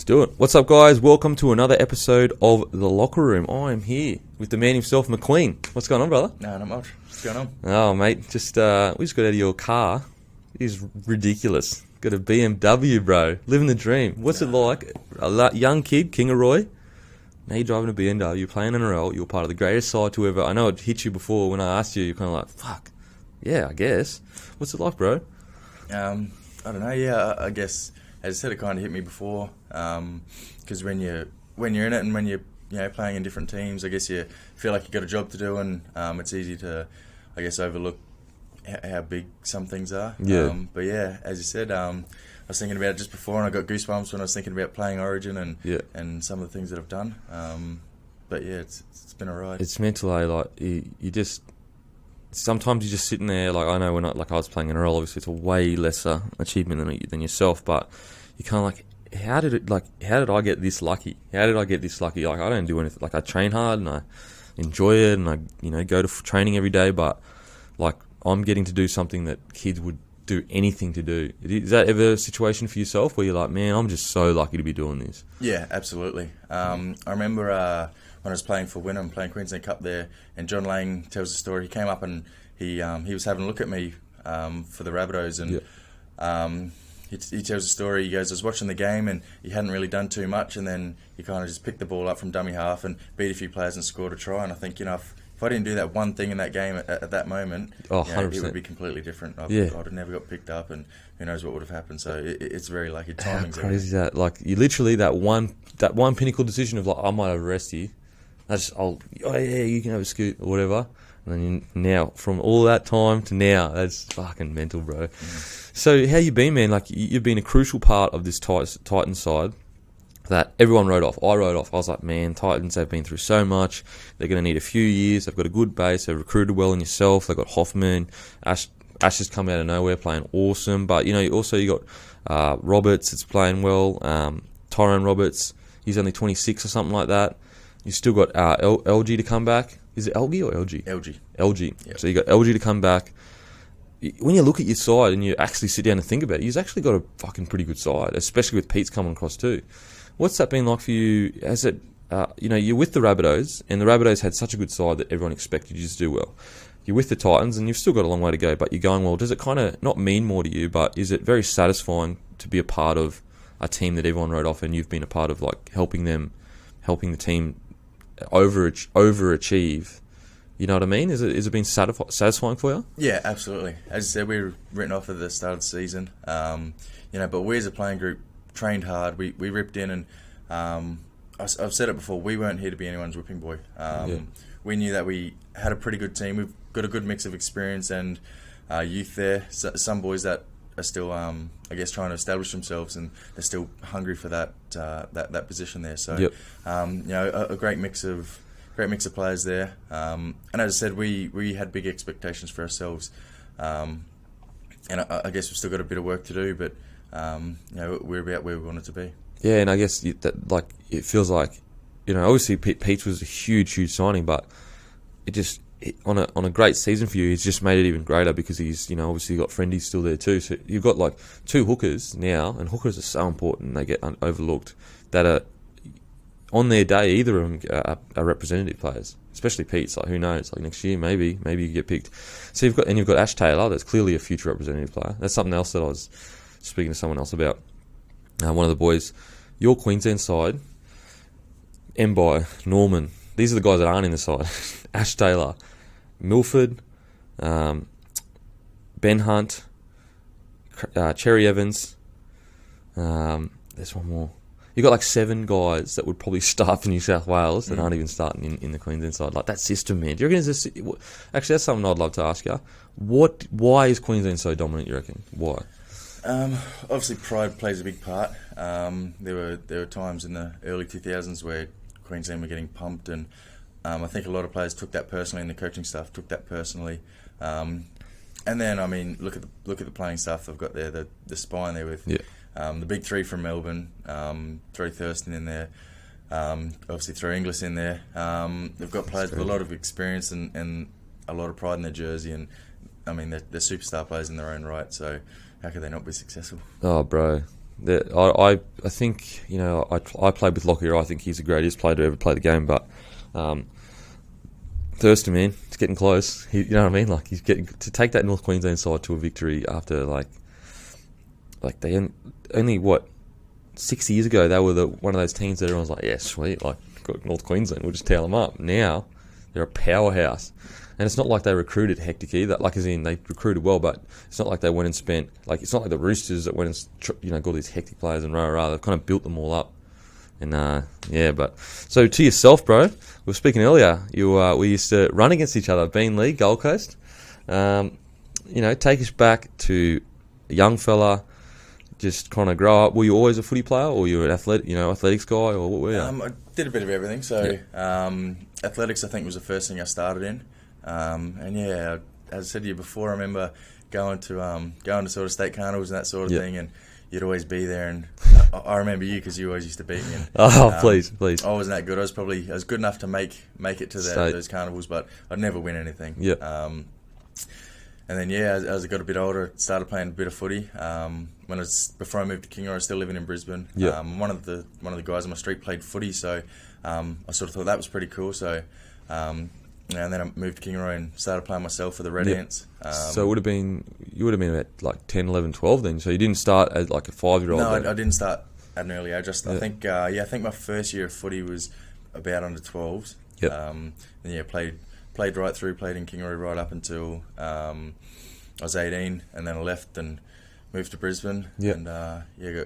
do it. What's up, guys? Welcome to another episode of The Locker Room. I'm here with the man himself, Mcqueen. What's going on, brother? No, not much. What's going on? Oh, mate, we just got out of your car. It is ridiculous. Got a BMW, bro. Living the dream. What's it like? A young kid, Kingaroy. Now you're driving a BMW, you're playing NRL, you're part of the greatest side to ever. I know it hit you before when I asked you. You're kind of like, fuck. Yeah, I guess. What's it like, bro? I don't know. Yeah, I guess as I said, it kind of hit me before. Because when you're in it and when you're playing in different teams, I guess you feel like you got a job to do, and it's easy to, I guess, overlook how big some things are. Yeah. But yeah, as you said, I was thinking about it just before, and I got goosebumps when I was thinking about playing Origin and some of the things that I've done. But yeah, it's been a ride. It's mental, like you just. Sometimes you're just sitting there, like I know when I was playing NRL, obviously it's a way lesser achievement than yourself, but you kind of like, how did I get this lucky? How did I get this lucky? Like, I don't do anything. Like, I train hard and I enjoy it, and I go to training every day, but like, I'm getting to do something that kids would do anything to do. Is that ever a situation for yourself where you're like, man, I'm just so lucky to be doing this? Yeah, absolutely. I remember when I was playing for Wynnum, playing Queensland Cup there, and John Lang tells the story. He came up and he was having a look at me for the Rabbitohs, and he tells the story. He goes, I was watching the game and he hadn't really done too much, and then he kind of just picked the ball up from dummy half and beat a few players and scored a try. And I think, if I didn't do that one thing in that game at that moment, 100%. It would be completely different. I'd have never got picked up, and who knows what would have happened. So it's very lucky. Timing's How crazy is that? Like, you literally, that one pinnacle decision of like, I might arrest you. You can have a scoot or whatever. And then now, from all that time to now, that's fucking mental, bro. So how you been, man? Like, you've been a crucial part of this Titans side that everyone wrote off. I wrote off. I was like, man, Titans have been through so much. They're going to need a few years. They've got a good base. They've recruited well in yourself. They've got Hoffman. Ash has come out of nowhere playing awesome. But, you got Roberts that's playing well. Tyrone Roberts, he's only 26 or something like that. You still got LG to come back. Is it LG or LG? LG. Yep. So you got LG to come back. When you look at your side and you actually sit down and think about it, you've actually got a fucking pretty good side, especially with Pete's coming across too. What's that been like for you? Has it, you're with the Rabbitohs, and the Rabbitohs had such a good side that everyone expected you to do well. You're with the Titans, and you've still got a long way to go, but you're going well. Does it kind of not mean more to you, but is it very satisfying to be a part of a team that everyone wrote off, and you've been a part of, like, helping the team overachieve? You know what I mean? Is it been satisfying for you? Yeah, absolutely. As you said, we were written off at the start of the season. But we as a playing group trained hard. We ripped in, and I've said it before, we weren't here to be anyone's whipping boy. We knew that we had a pretty good team. We've got a good mix of experience and youth there. Some boys that are still, trying to establish themselves, and they're still hungry for that position there. So, a great mix of players there. And as I said, we had big expectations for ourselves. And I guess we've still got a bit of work to do, but we're about where we wanted to be. Yeah, and I guess that, it feels like, obviously Pete was a huge signing, but on a great season for you, he's just made it even greater because he's, obviously got Friendy's still there too. So you've got like two hookers now, and hookers are so important. They get overlooked. That are on their day, either of them are representative players. Especially Pete's. Like, who knows? Like, next year, maybe you get picked. So you've got Ash Taylor. That's clearly a future representative player. That's something else that I was speaking to someone else about. One of the boys, your Queensland side, Mbai, Norman. These are the guys that aren't in the side. Ash Taylor, Milford, Ben Hunt, Cherry Evans. There's one more. You've got like 7 guys that would probably start for New South Wales that aren't even starting in the Queensland side. Like, that system, man. Do you reckon actually, that's something I'd love to ask you. Why is Queensland so dominant, you reckon? Why? Obviously, pride plays a big part. There were times in the early 2000s where Queensland were getting pumped, and I think a lot of players took that personally, and the coaching staff took that personally. And then, look at the playing staff they've got there, the spine there with the big 3 from Melbourne, throw Thurston in there, obviously throw Inglis in there. They've got players with a lot of experience and a lot of pride in their jersey, and they're superstar players in their own right. So how could they not be successful? Oh, bro. I think, I played with Lockyer. I think he's the greatest player to ever play the game. But Thurston, man, it's getting close. You know what I mean? Like, he's getting to take that North Queensland side to a victory after like they only 6 years ago they were one of those teams that everyone's like, yeah, sweet, like got North Queensland, we'll just towel them up. Now they're a powerhouse. And it's not like they recruited hectic either. Like, as in, they recruited well, but it's not like they went and spent... Like, it's not like the Roosters that went and, got these hectic players and rah-rah. They've kind of built them all up. And, but... So, to yourself, bro, we were speaking earlier. We used to run against each other. Bean League, Gold Coast. Take us back to a young fella, just kind of grow up. Were you always a footy player, or were you an athletics guy, or what were you? I did a bit of everything. So, athletics, I think, was the first thing I started in. As I said to you before, I remember going to sort of state carnivals and that sort of thing, and you'd always be there. And I remember you because you always used to beat me. And, please! I wasn't that good. I was good enough to make it to those carnivals, but I'd never win anything. Yeah. And then as I got a bit older, I started playing a bit of footy. Before I moved to Kingaroy, I was still living in Brisbane. Yeah. One of the guys on my street played footy, so I sort of thought that was pretty cool. So. And then I moved to Kingaroy and started playing myself for the Red Ants. So you would have been about like 10, 11, 12 then. So you didn't start as like a 5-year-old. No, I didn't start at an early age. I think my first year of footy was about under 12s. Yep. And played right through. Played in Kingaroy right up until I was 18, and then I left and moved to Brisbane. Yep. And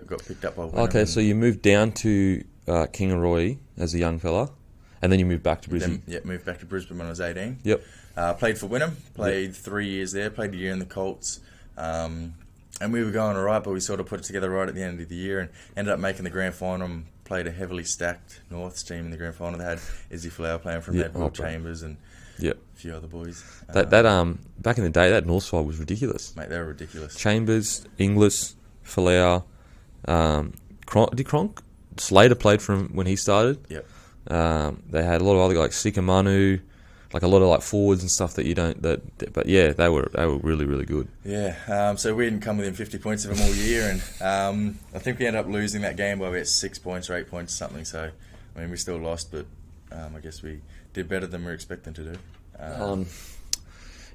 got picked up by Wynnum. Okay, so you moved down to Kingaroy as a young fella. And then you moved back to Brisbane? Moved back to Brisbane when I was 18. Yep. Played for Wynnum, played 3 years there, played a year in the Colts. And we were going all right, but we sort of put it together right at the end of the year and ended up making the grand final and played a heavily stacked Norths team in the grand final. They had Izzy Flower playing from there, Will Chambers and a few other boys. That back in the day, that North side was ridiculous. Mate, they were ridiculous. Chambers, Inglis, Flower, Kronk? Slater played from when he started. Yep. They had a lot of other guys like Sikamanu, like a lot of like forwards and stuff that you don't. But yeah, they were really, really good. Yeah. So we didn't come within 50 points of them all year, and I think we ended up losing that game by about 6 points or 8 points or something. So I mean, we still lost, but I guess we did better than we were expecting to do.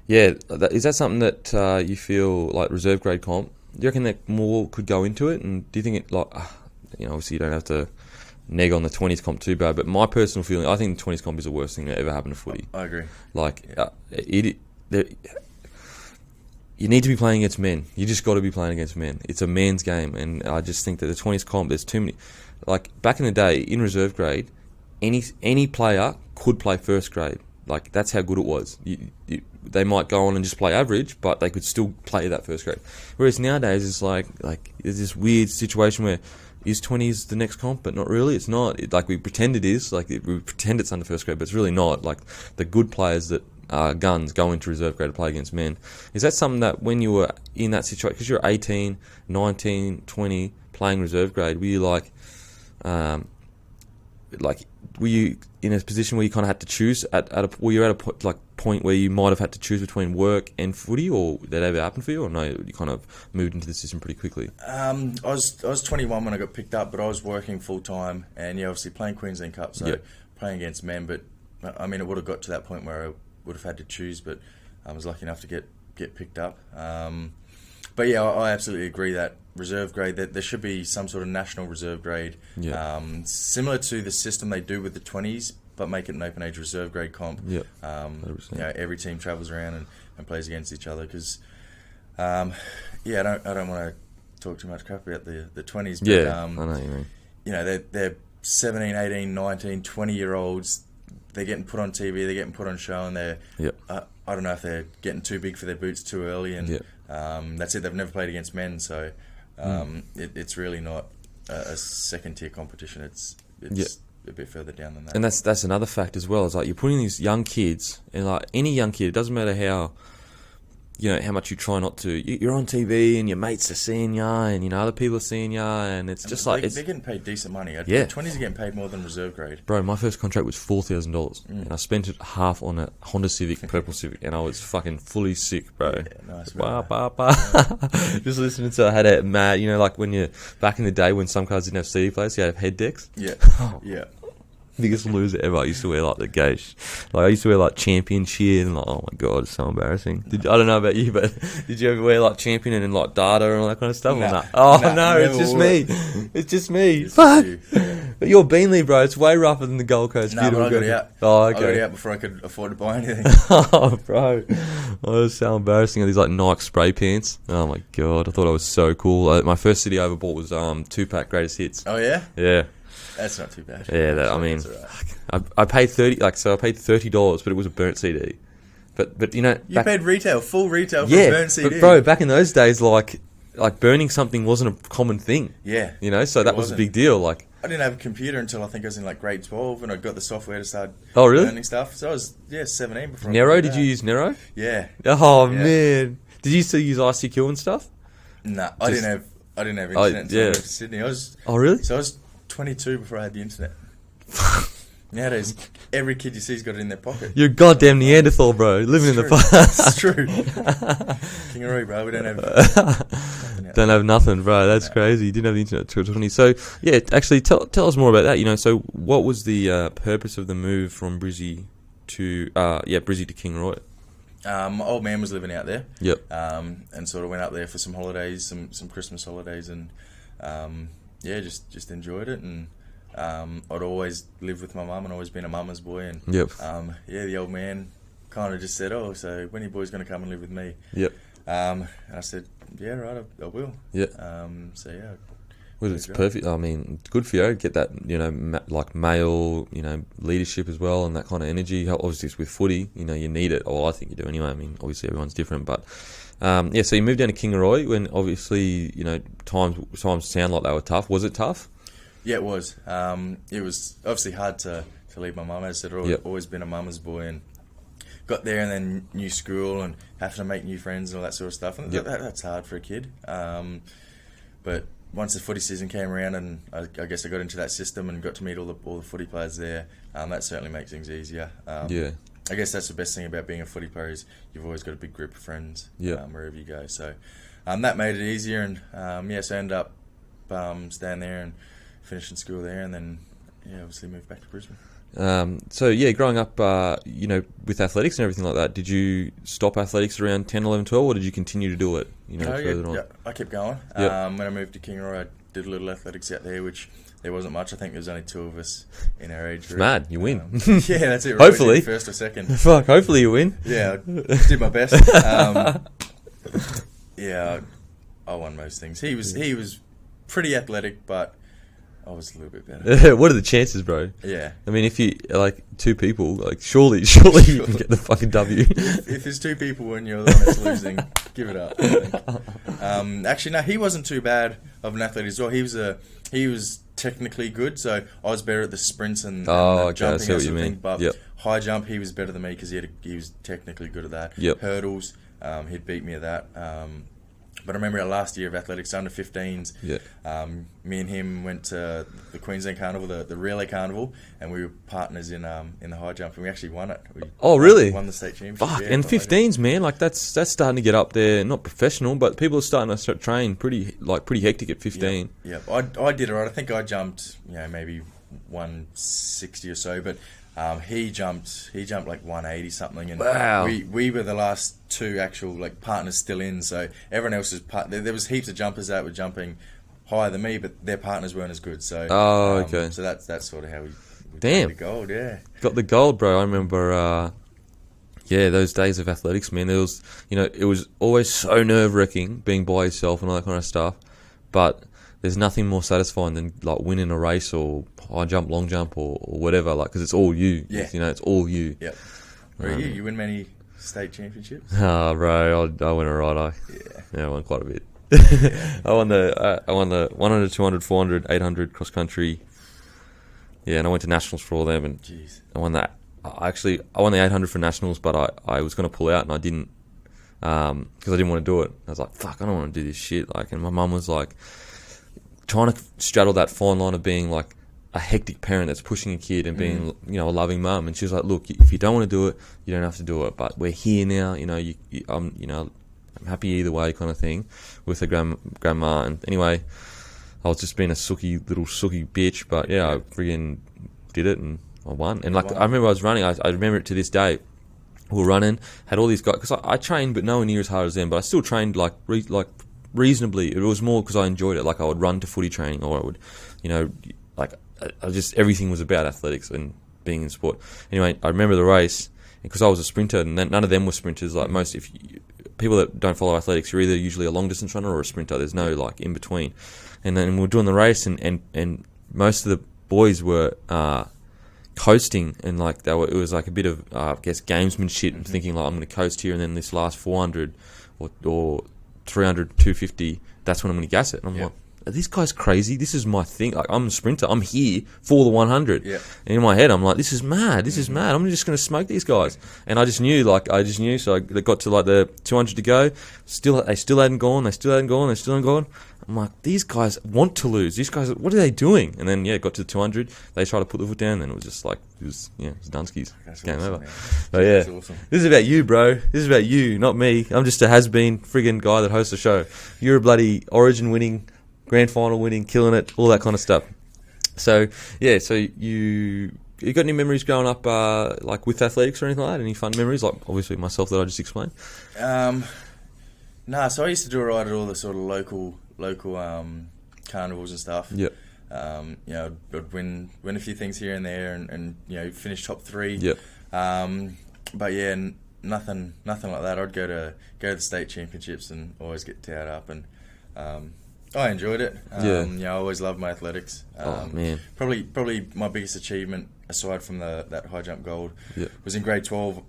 Is that something that you feel like reserve grade comp? Do you reckon that more could go into it? And do you think it obviously you don't have to neg on the 20s comp too bad, but my personal feeling, I think the 20s comp is the worst thing that ever happened to footy. I agree. You need to be playing against men. You just got to be playing against men. It's a man's game, and I just think that the 20s comp, there's too many. Like back in the day, in reserve grade, any player could play first grade. Like that's how good it was. They might go on and just play average, but they could still play that first grade. Whereas nowadays, it's like there's this weird situation where is 20s the next comp, but not really. It's not. We pretend it is. We pretend it's under first grade, but it's really not. Like the good players that are guns go into reserve grade to play against men. Is that something that when you were in that situation, because you're 18, 19, 20, playing reserve grade, were you were you in a position where you kind of had to choose were you at a point where you might have had to choose between work and footy, or did that ever happen for you, or no, you kind of moved into the system pretty quickly? I was 21 when I got picked up, but I was working full time and obviously playing Queensland Cup, so playing against men. But I mean, it would have got to that point where I would have had to choose, but I was lucky enough to get picked up. But yeah, I absolutely agree that reserve grade, that there should be some sort of national reserve grade, similar to the system they do with the 20s, but make it an open age reserve grade comp. Every team travels around and plays against each other because, I don't want to talk too much crap about the 20s. But, I know what you mean. They're 17, 18, 19, 20-year-olds. They're getting put on TV, they're getting put on show, and they're I don't know if they're getting too big for their boots too early, and that's it. They've never played against men, so it's really not a second-tier competition. It's a bit further down than that. And that's another fact as well. It's like you're putting these young kids, and like any young kid, it doesn't matter how you know, how much you try not to. You're on TV and your mates are seeing ya, and you know other people are seeing ya, and it's just like they're getting paid decent money. Yeah. 20s are getting paid more than reserve grade. Bro, my first contract was $4,000, and I spent it half on a Honda Civic, purple Civic, and I was fucking fully sick, bro. Yeah, nice. Just listening to, I had a mad, you know, like when you back in the day when some cars didn't have CD players, you had head decks. Yeah, yeah. Biggest loser ever. I used to wear like the gauge. Like I used to wear like Champion shit, and like, oh my god, it's so embarrassing. I don't know about you, but did you ever wear like Champion and then like Data and all that kind of stuff? Nah. Or not? Oh Nah, no, it's just me. It's just me. Fuck. But you're Beanley, bro. It's way rougher than the Gold Coast. Nah, but I got out. Oh, I got okay. out before I could afford to buy anything. Oh, bro. Oh, it was so embarrassing. These like Nike spray pants. Oh my god, I thought I was so cool. My first CD I ever bought was 2-pack Greatest Hits. Oh yeah? Yeah. That's not too bad. Yeah, I mean, right. I paid $30, but it was a burnt CD. But you know, you paid full retail for a burnt CD. But bro, back in those days, like burning something wasn't a common thing. Yeah, you know, so that was a big deal. Like, I didn't have a computer until I think I was in like grade 12, and I got the software to start burning stuff. So I was 17 before. Nero? Did you use Nero? Yeah. Oh man, did you still use ICQ and stuff? Nah, I didn't have internet until I moved to Sydney. Oh really? So I was 22 before I had the internet. Nowadays, every kid you see's got it in their pocket. You're a goddamn Neanderthal, bro. Living in the past. It's true. Kingaroy, bro. We don't have... Don't have nothing, bro. That's crazy. You didn't have the internet until 20. So, yeah, actually, tell us more about that. You know, so what was the purpose of the move from Brizzy to Kingaroy? My old man was living out there. Yep. And sort of went up there for some holidays, some Christmas holidays, and just enjoyed it. And I'd always lived with my mum and always been a mama's boy. And the old man kind of just said, "Oh, so when are you boys going to come and live with me?" Yep. And I said, "Yeah, right, I will." Yeah. Well, it's perfect. I mean, good for you. Get that, you know, like male, you know, leadership as well, and that kind of energy. Obviously, it's with footy, you know, you need it. Well, I think you do anyway. I mean, obviously, everyone's different, but so you moved down to Kingaroy when obviously, you know, times sound like they were tough. Was it tough? Yeah, it was. It was obviously hard to leave my mum. As I said, I've always been a mama's boy, and got there and then new school and having to make new friends and all that sort of stuff. And that's hard for a kid. But once the footy season came around, and I guess I got into that system and got to meet all the footy players there, that certainly makes things easier. I guess that's the best thing about being a footy player is you've always got a big group of friends wherever you go. So that made it easier, and so I ended up staying there and finishing school there, and then obviously moved back to Brisbane. Growing up, you know, with athletics and everything like that, did you stop athletics around 10, 11, 12, or did you continue to do it, you know, further on? Yeah, I kept going. When I moved to Kingaroy, I did a little athletics out there, which there wasn't much. I think there was only 2 of us in our age group. Mad, you win. Yeah, that's it. Right? Hopefully. First or second. Fuck, hopefully you win. Yeah, I did my best. I won most things. He was pretty athletic, but I was a little bit better. What are the chances, bro? Yeah. I mean, if you, like, 2 people, like, surely you can get the fucking W. If there's 2 people and you're the one that's losing, give it up, I think. Actually, no, he wasn't too bad of an athlete as well. He was technically good, so I was better at the sprints and jumping, I see what you mean. But high jump, he was better than me because he was technically good at that. Yep. Hurdles, he'd beat me at that. But I remember our last year of athletics, under 15s, me and him went to the Queensland Carnival, the Relay Carnival, and we were partners in the high jump, and we actually won it. Really? Won the state championship. Fuck, and 15s, man, like that's starting to get up there, not professional, but people are starting to train pretty hectic at 15. Yeah, I did it right. I think I jumped, maybe 160 or so, but he jumped like 180 something, and wow. we were the last 2 actual like partners still in. So everyone else was there was heaps of jumpers that were jumping higher than me, but their partners weren't as good. So okay. So that's sort of how we damn got the gold. Yeah, got the gold, bro. I remember. Those days of athletics, man. There was, it was always so nerve-wracking being by yourself and all that kind of stuff. But there's nothing more satisfying than like winning a race or high jump, long jump, or whatever. Like, because it's all you. Yeah. It's all you. Yep. You win many state championships? Ah, bro, I went alright. I won quite a bit. I won the 100, 200, 400, 800 cross country. Yeah, and I went to nationals for all them, and I won that. I won the 800 for nationals, but I was going to pull out, and I didn't. because I didn't want to do it. I was like, fuck, I don't want to do this shit. Like, and my mum was like trying to straddle that fine line of being like a hectic parent that's pushing a kid and being, a loving mum. And she was like, look, if you don't want to do it, you don't have to do it. But we're here now, I'm happy either way, kind of thing, with her grandma. And anyway, I was just being a little sooky bitch, but yeah, I friggin' did it and I won. And like, I remember I was running. I remember it to this day. We were running, had all these guys, because I trained, but nowhere near as hard as them. But I still trained like reasonably. It was more because I enjoyed it. Like I would run to footy training, or I would, I just, everything was about athletics and being in sport. Anyway, I remember the race because I was a sprinter, and none of them were sprinters. Like most, people that don't follow athletics, you're either usually a long distance runner or a sprinter. There's no like in between. And then we were doing the race, and most of the boys were coasting, and like it was like a bit of I guess gamesmanship, and thinking like I'm going to coast here, and then this last 400 or 300, 250, that's when I'm going to gas it. And I'm like, are these guys crazy? This is my thing. Like, I'm a sprinter. I'm here for the 100. Yeah. And in my head, I'm like, this is mad. This is mad. I'm just going to smoke these guys. And I just knew. So I got to like the 200 to go. They still hadn't gone. I'm like, these guys want to lose. These guys, what are they doing? And then, got to the 200. They tried to put the foot down, and it was just like, it was Dunskies. Game over. Man. But yeah, that's awesome. This is about you, bro. This is about you, not me. I'm just a has-been friggin' guy that hosts a show. You're a bloody Origin winning, grand final winning, killing it, all that kind of stuff. So, yeah, so you got any memories growing up, like with athletics or anything like that? Any fun memories? Like, obviously, myself that I just explained? Nah, so I used to do alright at all the sort of local carnivals and stuff. Yep. I'd win a few things here and there, and finish top 3. Yep. But yeah, nothing like that. I'd go to the state championships and always get towed up, and I enjoyed it. I always loved my athletics. Oh man. Probably my biggest achievement, aside from that high jump gold, was in grade 12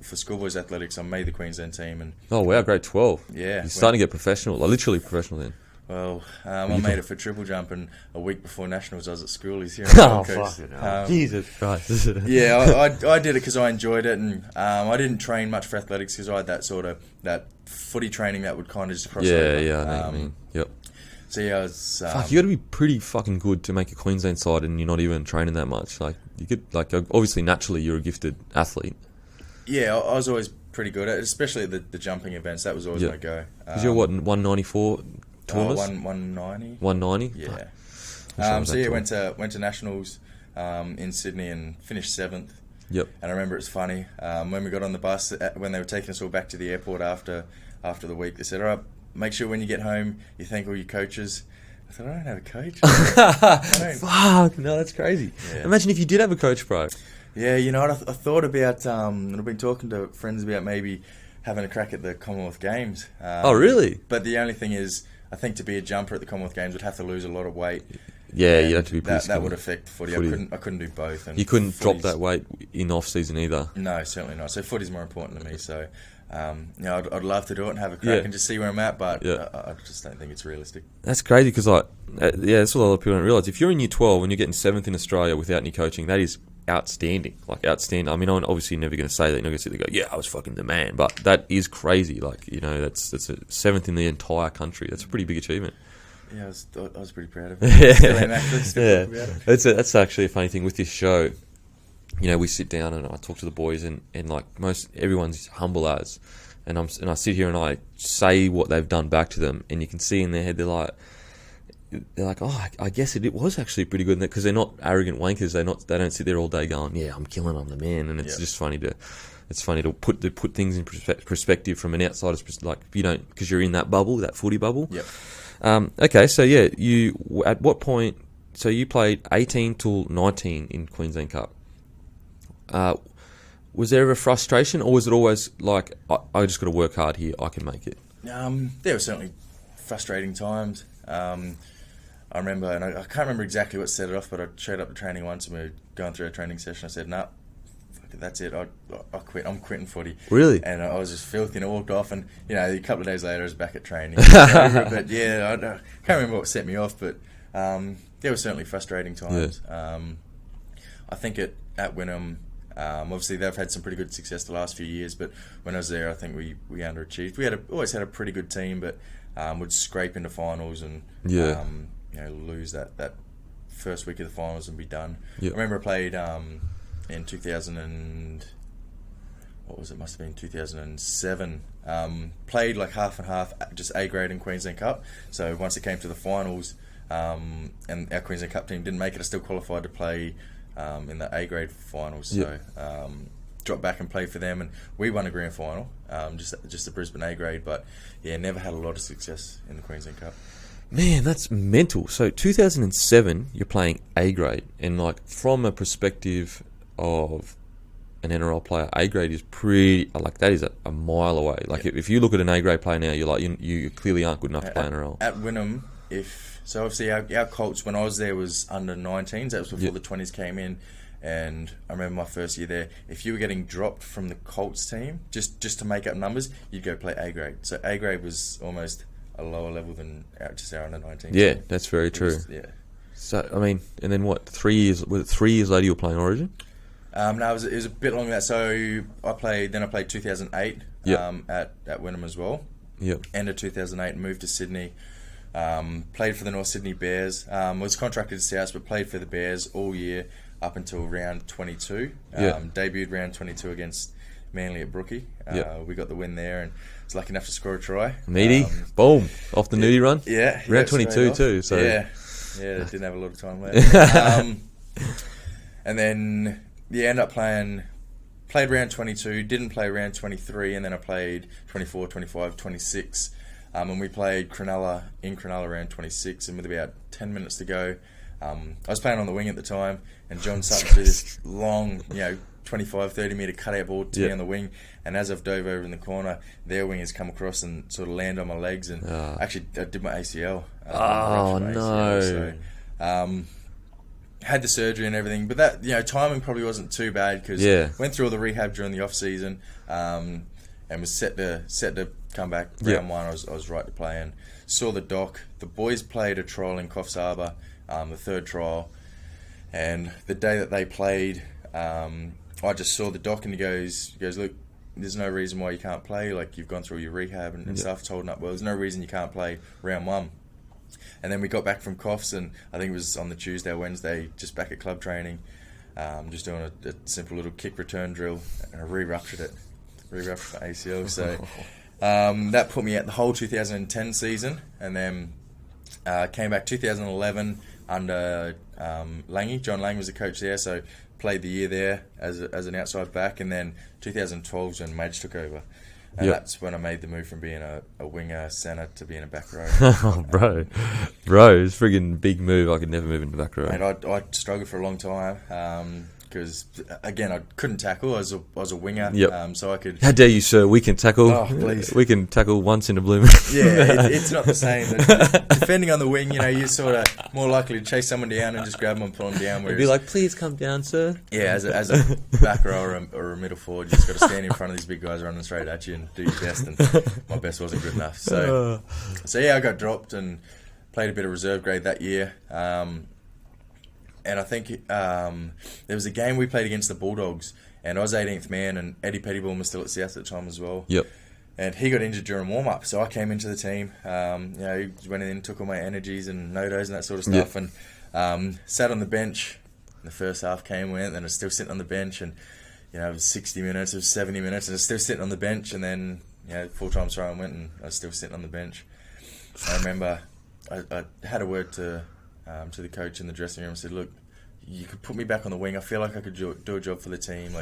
for schoolboys athletics. I made the Queensland team, and oh wow, grade 12. Yeah, you're starting to get professional, like literally professional then. Well, I made it for triple jump, and a week before nationals, I was at schoolies here. Oh fucking hell! Jesus Christ! Yeah, I did it because I enjoyed it, and I didn't train much for athletics because I had that footy training that would kind of just cross over. Yeah, I know what you mean. Yep. So yeah, I was. Fuck, you got to be pretty fucking good to make a Queensland side, and you're not even training that much. Like you could, obviously naturally you're a gifted athlete. Yeah, I was always pretty good at it, especially the jumping events. That was always my go. Because you're what, 194 tallest? 190. 190. Yeah. So yeah, went to nationals in Sydney and finished 7th. Yep. And I remember it's funny when we got on the bus when they were taking us all back to the airport after the week. They said, "All right, make sure when you get home you thank all your coaches." I said, "I don't have a coach." Fuck, no, that's crazy. Yeah. Imagine if you did have a coach, bro. Yeah, I thought about, and I've been talking to friends about maybe having a crack at the Commonwealth Games. Oh, really? But the only thing is, I think to be a jumper at the Commonwealth Games would have to lose a lot of weight. Yeah, you'd have to be pretty that would affect footy. I couldn't do both. And you couldn't drop that weight in off season either. No, certainly not. So footy's more important to me. So, I'd love to do it and have a crack and just see where I'm at, but I just don't think it's realistic. That's crazy because, that's what a lot of people don't realise. If you're in year 12 and you're getting 7th in Australia without any coaching, that is outstanding. Like, outstanding. I mean, I'm obviously never going to say that. You're not going to sit there and go, yeah, I was fucking the man. But that is crazy. Like, that's a 7th in the entire country. That's a pretty big achievement. Yeah, I was pretty proud of it. That's actually a funny thing with this show. We sit down and I talk to the boys, and like everyone's humble as, and I sit here and I say what they've done back to them, and you can see in their head they're like, oh, I guess it was actually pretty good, because they're not arrogant wankers. They don't sit there all day going, yeah, I'm killing, I'm the man, and it's just funny to put things in perspective from an outsider's perspective. Like, you don't, because you're in that bubble, that footy bubble. Yep. Okay, so yeah, you at what point? So you played 18 till 19 in Queensland Cup. Was there ever frustration, or was it always like, I just got to work hard here, I can make it? There were certainly frustrating times. I remember, and I can't remember exactly what set it off, but I showed up to training once and we were going through a training session. I said, "No, that's it. I quit. I'm quitting footy." Really? And I was just filthy, and I walked off. And a couple of days later, I was back at training. But yeah, I can't remember what set me off, but there were certainly frustrating times. Yeah. I think at Wynnum, Obviously, they've had some pretty good success the last few years, but when I was there, I think we underachieved. We always had a pretty good team, but would scrape into finals and lose that first week of the finals and be done. Yep. I remember I played in 2000 and what was it? Must have been 2007. Played like half and half, just A grade in Queensland Cup. So once it came to the finals, and our Queensland Cup team didn't make it, I still qualified to play in the A grade finals. Yep. So dropped back and played for them, and we won a grand final, just the Brisbane A grade. But yeah, never had a lot of success in the Queensland Cup. Man, that's mental. So 2007, you're playing A grade, and like from a perspective of an NRL player, A grade is pretty like that is a mile away. Like if you look at an A grade player now, you're like you clearly aren't good enough to play NRL. At Wynnum, so obviously our Colts when I was there was under 19s. That was before the 20s came in, and I remember my first year there. If you were getting dropped from the Colts team just to make up numbers, you'd go play A grade. So A grade was almost a lower level than just our under 19s. Yeah, that's very true. So I mean, and then what? 3 years? Was it 3 years later you were playing Origin? No, it was a bit longer than that. So I played 2008 at Wynnum as well. Yep. End of 2008, moved to Sydney. Played for the North Sydney Bears. Was contracted to South, but played for the Bears all year up until round 22. Debuted round 22 against Manly at Brookie. We got the win there and was lucky enough to score a try. Meaty, boom, off the nudie run. Yeah. Round 22 too. So yeah, didn't have a lot of time left. And then ended up played round 22, didn't play round 23, and then I played 24, 25, 26. And we played Cronulla round 26, and with about 10 minutes to go, I was playing on the wing at the time, and John Sutton threw this long, 25, 30 metre cutout ball to me on the wing, and as I've dove over in the corner, their wingers come across and sort of land on my legs, and actually I did my ACL. No. So, had the surgery and everything, but that timing probably wasn't too bad because went through all the rehab during the off season, and was set to come back round one. I was right to play and saw the doc. The boys played a trial in Coffs Harbour, the third trial, and the day that they played, I just saw the doc and he goes, look, there's no reason why you can't play. Like you've gone through your rehab and stuff, it's holding up well. There's no reason you can't play round one. And then we got back from Coffs, and I think it was on the Tuesday or Wednesday, just back at club training, just doing a simple little kick return drill, and I re-ruptured my ACL. So that put me out the whole 2010 season, and then came back 2011 under Lange. John Lang was the coach there, so played the year there as an outside back, and then 2012 is when Madge took over. And that's when I made the move from being a winger centre to being a back row. Oh, bro, it's a friggin' big move. I could never move into back row. Mate, I struggled for a long time because, again, I couldn't tackle. I was a winger, so I could... How dare you, sir? We can tackle. Oh, please. We can tackle once in a blue moon. Yeah, it's not the same. Defending on the wing, you're sort of more likely to chase someone down and just grab them and pull them down. Whereas, be like, please come down, sir. Yeah, as a back row or a middle forward, you just got to stand in front of these big guys running straight at you and do your best, and my best wasn't good enough. So I got dropped and played a bit of reserve grade that year. And I think there was a game we played against the Bulldogs, and I was 18th man, and Eddie Pettybourne was still at South at the time as well. Yep. And he got injured during warm-up, so I came into the team. He went in, took all my energies and no-dos and that sort of stuff, and sat on the bench. The first half went, and I was still sitting on the bench, and it was 60 minutes, it was 70 minutes, and I was still sitting on the bench, and then full-time try went, and I was still sitting on the bench. I remember I had a word to the coach in the dressing room and said, look, you could put me back on the wing. I feel like I could do a job for the team.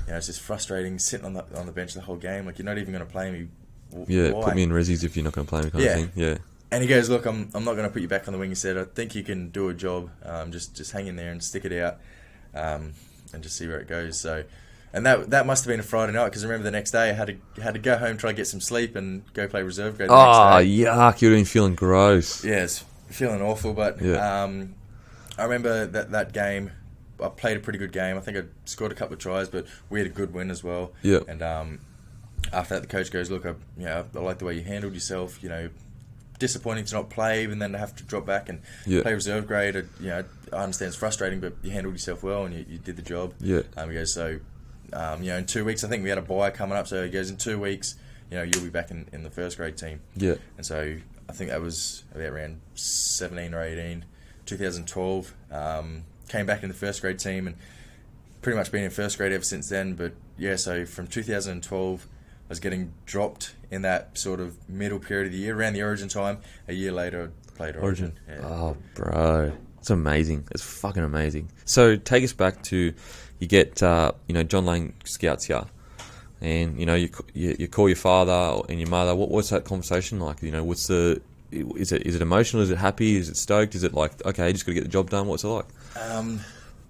It's just frustrating sitting on the bench the whole game. Like, you're not even going to play me. Why? Put me in resis if you're not going to play me kind of thing. Yeah. And he goes, look, I'm not going to put you back on the wing. He said, I think you can do a job. Just hang in there and stick it out, and just see where it goes. So, and that must have been a Friday night, because I remember the next day I had to go home, try to get some sleep, and go play reserve grade the next day. Yuck! You'd been feeling gross. Yeah, it's feeling awful. But I remember that game. I played a pretty good game. I think I scored a couple of tries, but we had a good win as well. Yeah. And after that, the coach goes, look, I like the way you handled yourself. disappointing to not play and then to have to drop back and play reserve grade. I understand it's frustrating, but you handled yourself well and you did the job. Yeah. He goes, so, in 2 weeks, I think we had a bye coming up, so he goes, in 2 weeks, you'll be back in the first grade team. Yeah. And so I think that was about around 17 or 18, 2012. Came back in the first grade team and pretty much been in first grade ever since then. But yeah, so from 2012, I was getting dropped in that sort of middle period of the year, around the Origin time. A year later, I played Origin. Yeah. Oh, bro. It's amazing. It's fucking amazing. So take us back to, you get, John Lane scouts you. And, you call your father and your mother. What's that conversation like? Is it emotional? Is it happy? Is it stoked? Is it like, okay, just got to get the job done? What's it like?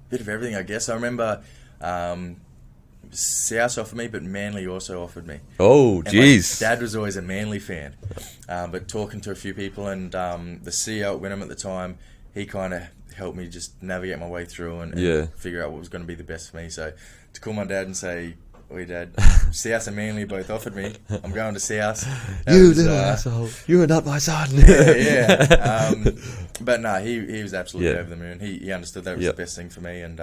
Bit of everything, I guess. I remember South offered me, but Manly also offered me. Oh, jeez. Dad was always a Manly fan. But talking to a few people and the CEO at Wynnum at the time, he kind of helped me just navigate my way through and figure out what was going to be the best for me. So to call my dad and say, "Oi, Dad, South and Manly both offered me. I'm going to South." You little asshole. You are not my son. But no, he was absolutely over the moon. He understood that was the best thing for me, and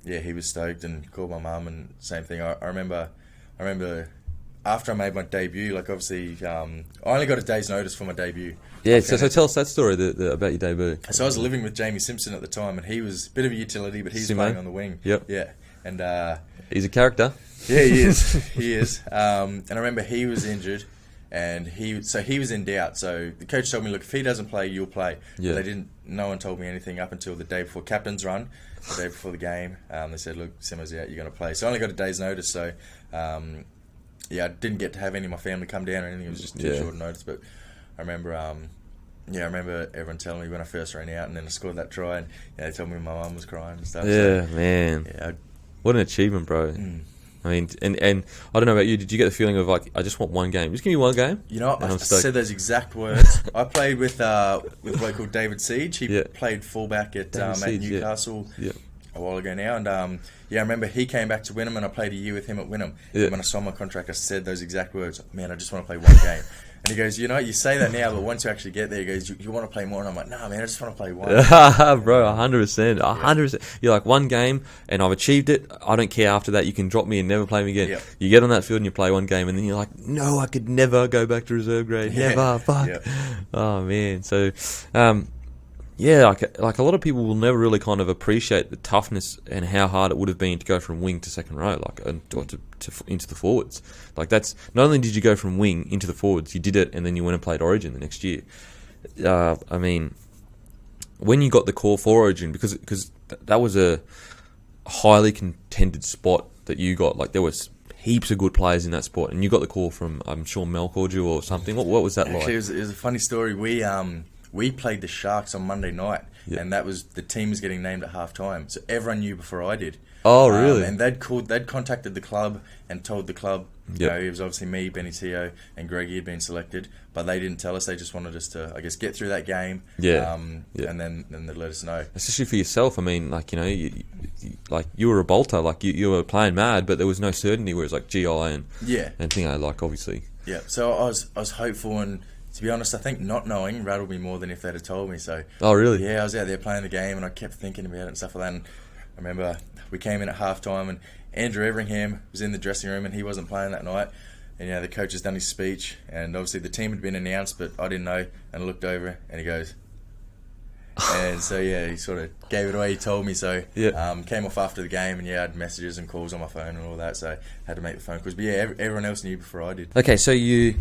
he was stoked and called my mum and same thing. I remember after I made my debut, like obviously, I only got a day's notice for my debut. Yeah, so tell us that story about your debut. So I was living with Jamie Simpson at the time, and he was a bit of a utility, but he's playing on the wing. Yep. Yeah. And he's a character. Yeah, he is. He is. And I remember he was injured, and he was in doubt. So the coach told me, "Look, if he doesn't play, you'll play." Yeah. No one told me anything up until the day before captain's run, the day before the game. They said, "Look, Simmo's out. You're going to play." So I only got a day's notice. So I didn't get to have any of my family come down or anything. It was just too short notice. But I remember. I remember everyone telling me when I first ran out, and then I scored that try, and they told me my mum was crying and stuff. Yeah, so, man. Yeah, what an achievement, bro. I mean, and I don't know about you, did you get the feeling of like, I just want one game? Just give me one game. I said those exact words. I played with a bloke called David Siege. He played fullback at Newcastle a while ago now. And I remember he came back to Wynnum, and I played a year with him at Wynnum. Yeah. And when I signed my contract, I said those exact words. Man, I just want to play one game. And he goes, you say that now, but once you actually get there, he goes, you want to play more? And I'm like, nah, man, I just want to play one. Bro, 100%. 100%. You're like, one game, and I've achieved it. I don't care after that. You can drop me and never play me again. Yep. You get on that field and you play one game, and then you're like, no, I could never go back to reserve grade. Never. Fuck. Yep. Oh, man. So, like a lot of people will never really kind of appreciate the toughness and how hard it would have been to go from wing to second row, like into the forwards. Like that's not only did you go from wing into the forwards, you did it, and then you went and played Origin the next year. I mean, when you got the call for Origin, because that was a highly contended spot that you got. Like there was heaps of good players in that spot, and you got the call from, I'm sure Mel called you or something. What was that like? It was a funny story. We played the Sharks on Monday night, and that was the team was getting named at half time. So everyone knew before I did. Oh, really? And they'd contacted the club and told the club, it was obviously me, Benny Teo, and Greggy had been selected, but they didn't tell us. They just wanted us to, I guess, get through that game. And then they'd let us know. Especially for yourself. I mean, like, you were a bolter, like you were playing mad, but there was no certainty. Whereas like GI and like obviously. Yeah. So I was hopeful, and to be honest, I think not knowing rattled me more than if they'd have told me. So. Oh, really? Yeah, I was out there playing the game, and I kept thinking about it and stuff like that. And I remember we came in at half time, and Andrew Everingham was in the dressing room, and he wasn't playing that night. And the coach has done his speech, and obviously the team had been announced, but I didn't know. And I looked over, and he goes, and so he sort of gave it away. He told me so. Came off after the game, and I had messages and calls on my phone and all that, so I had to make the phone calls. But everyone else knew before I did. Okay, so you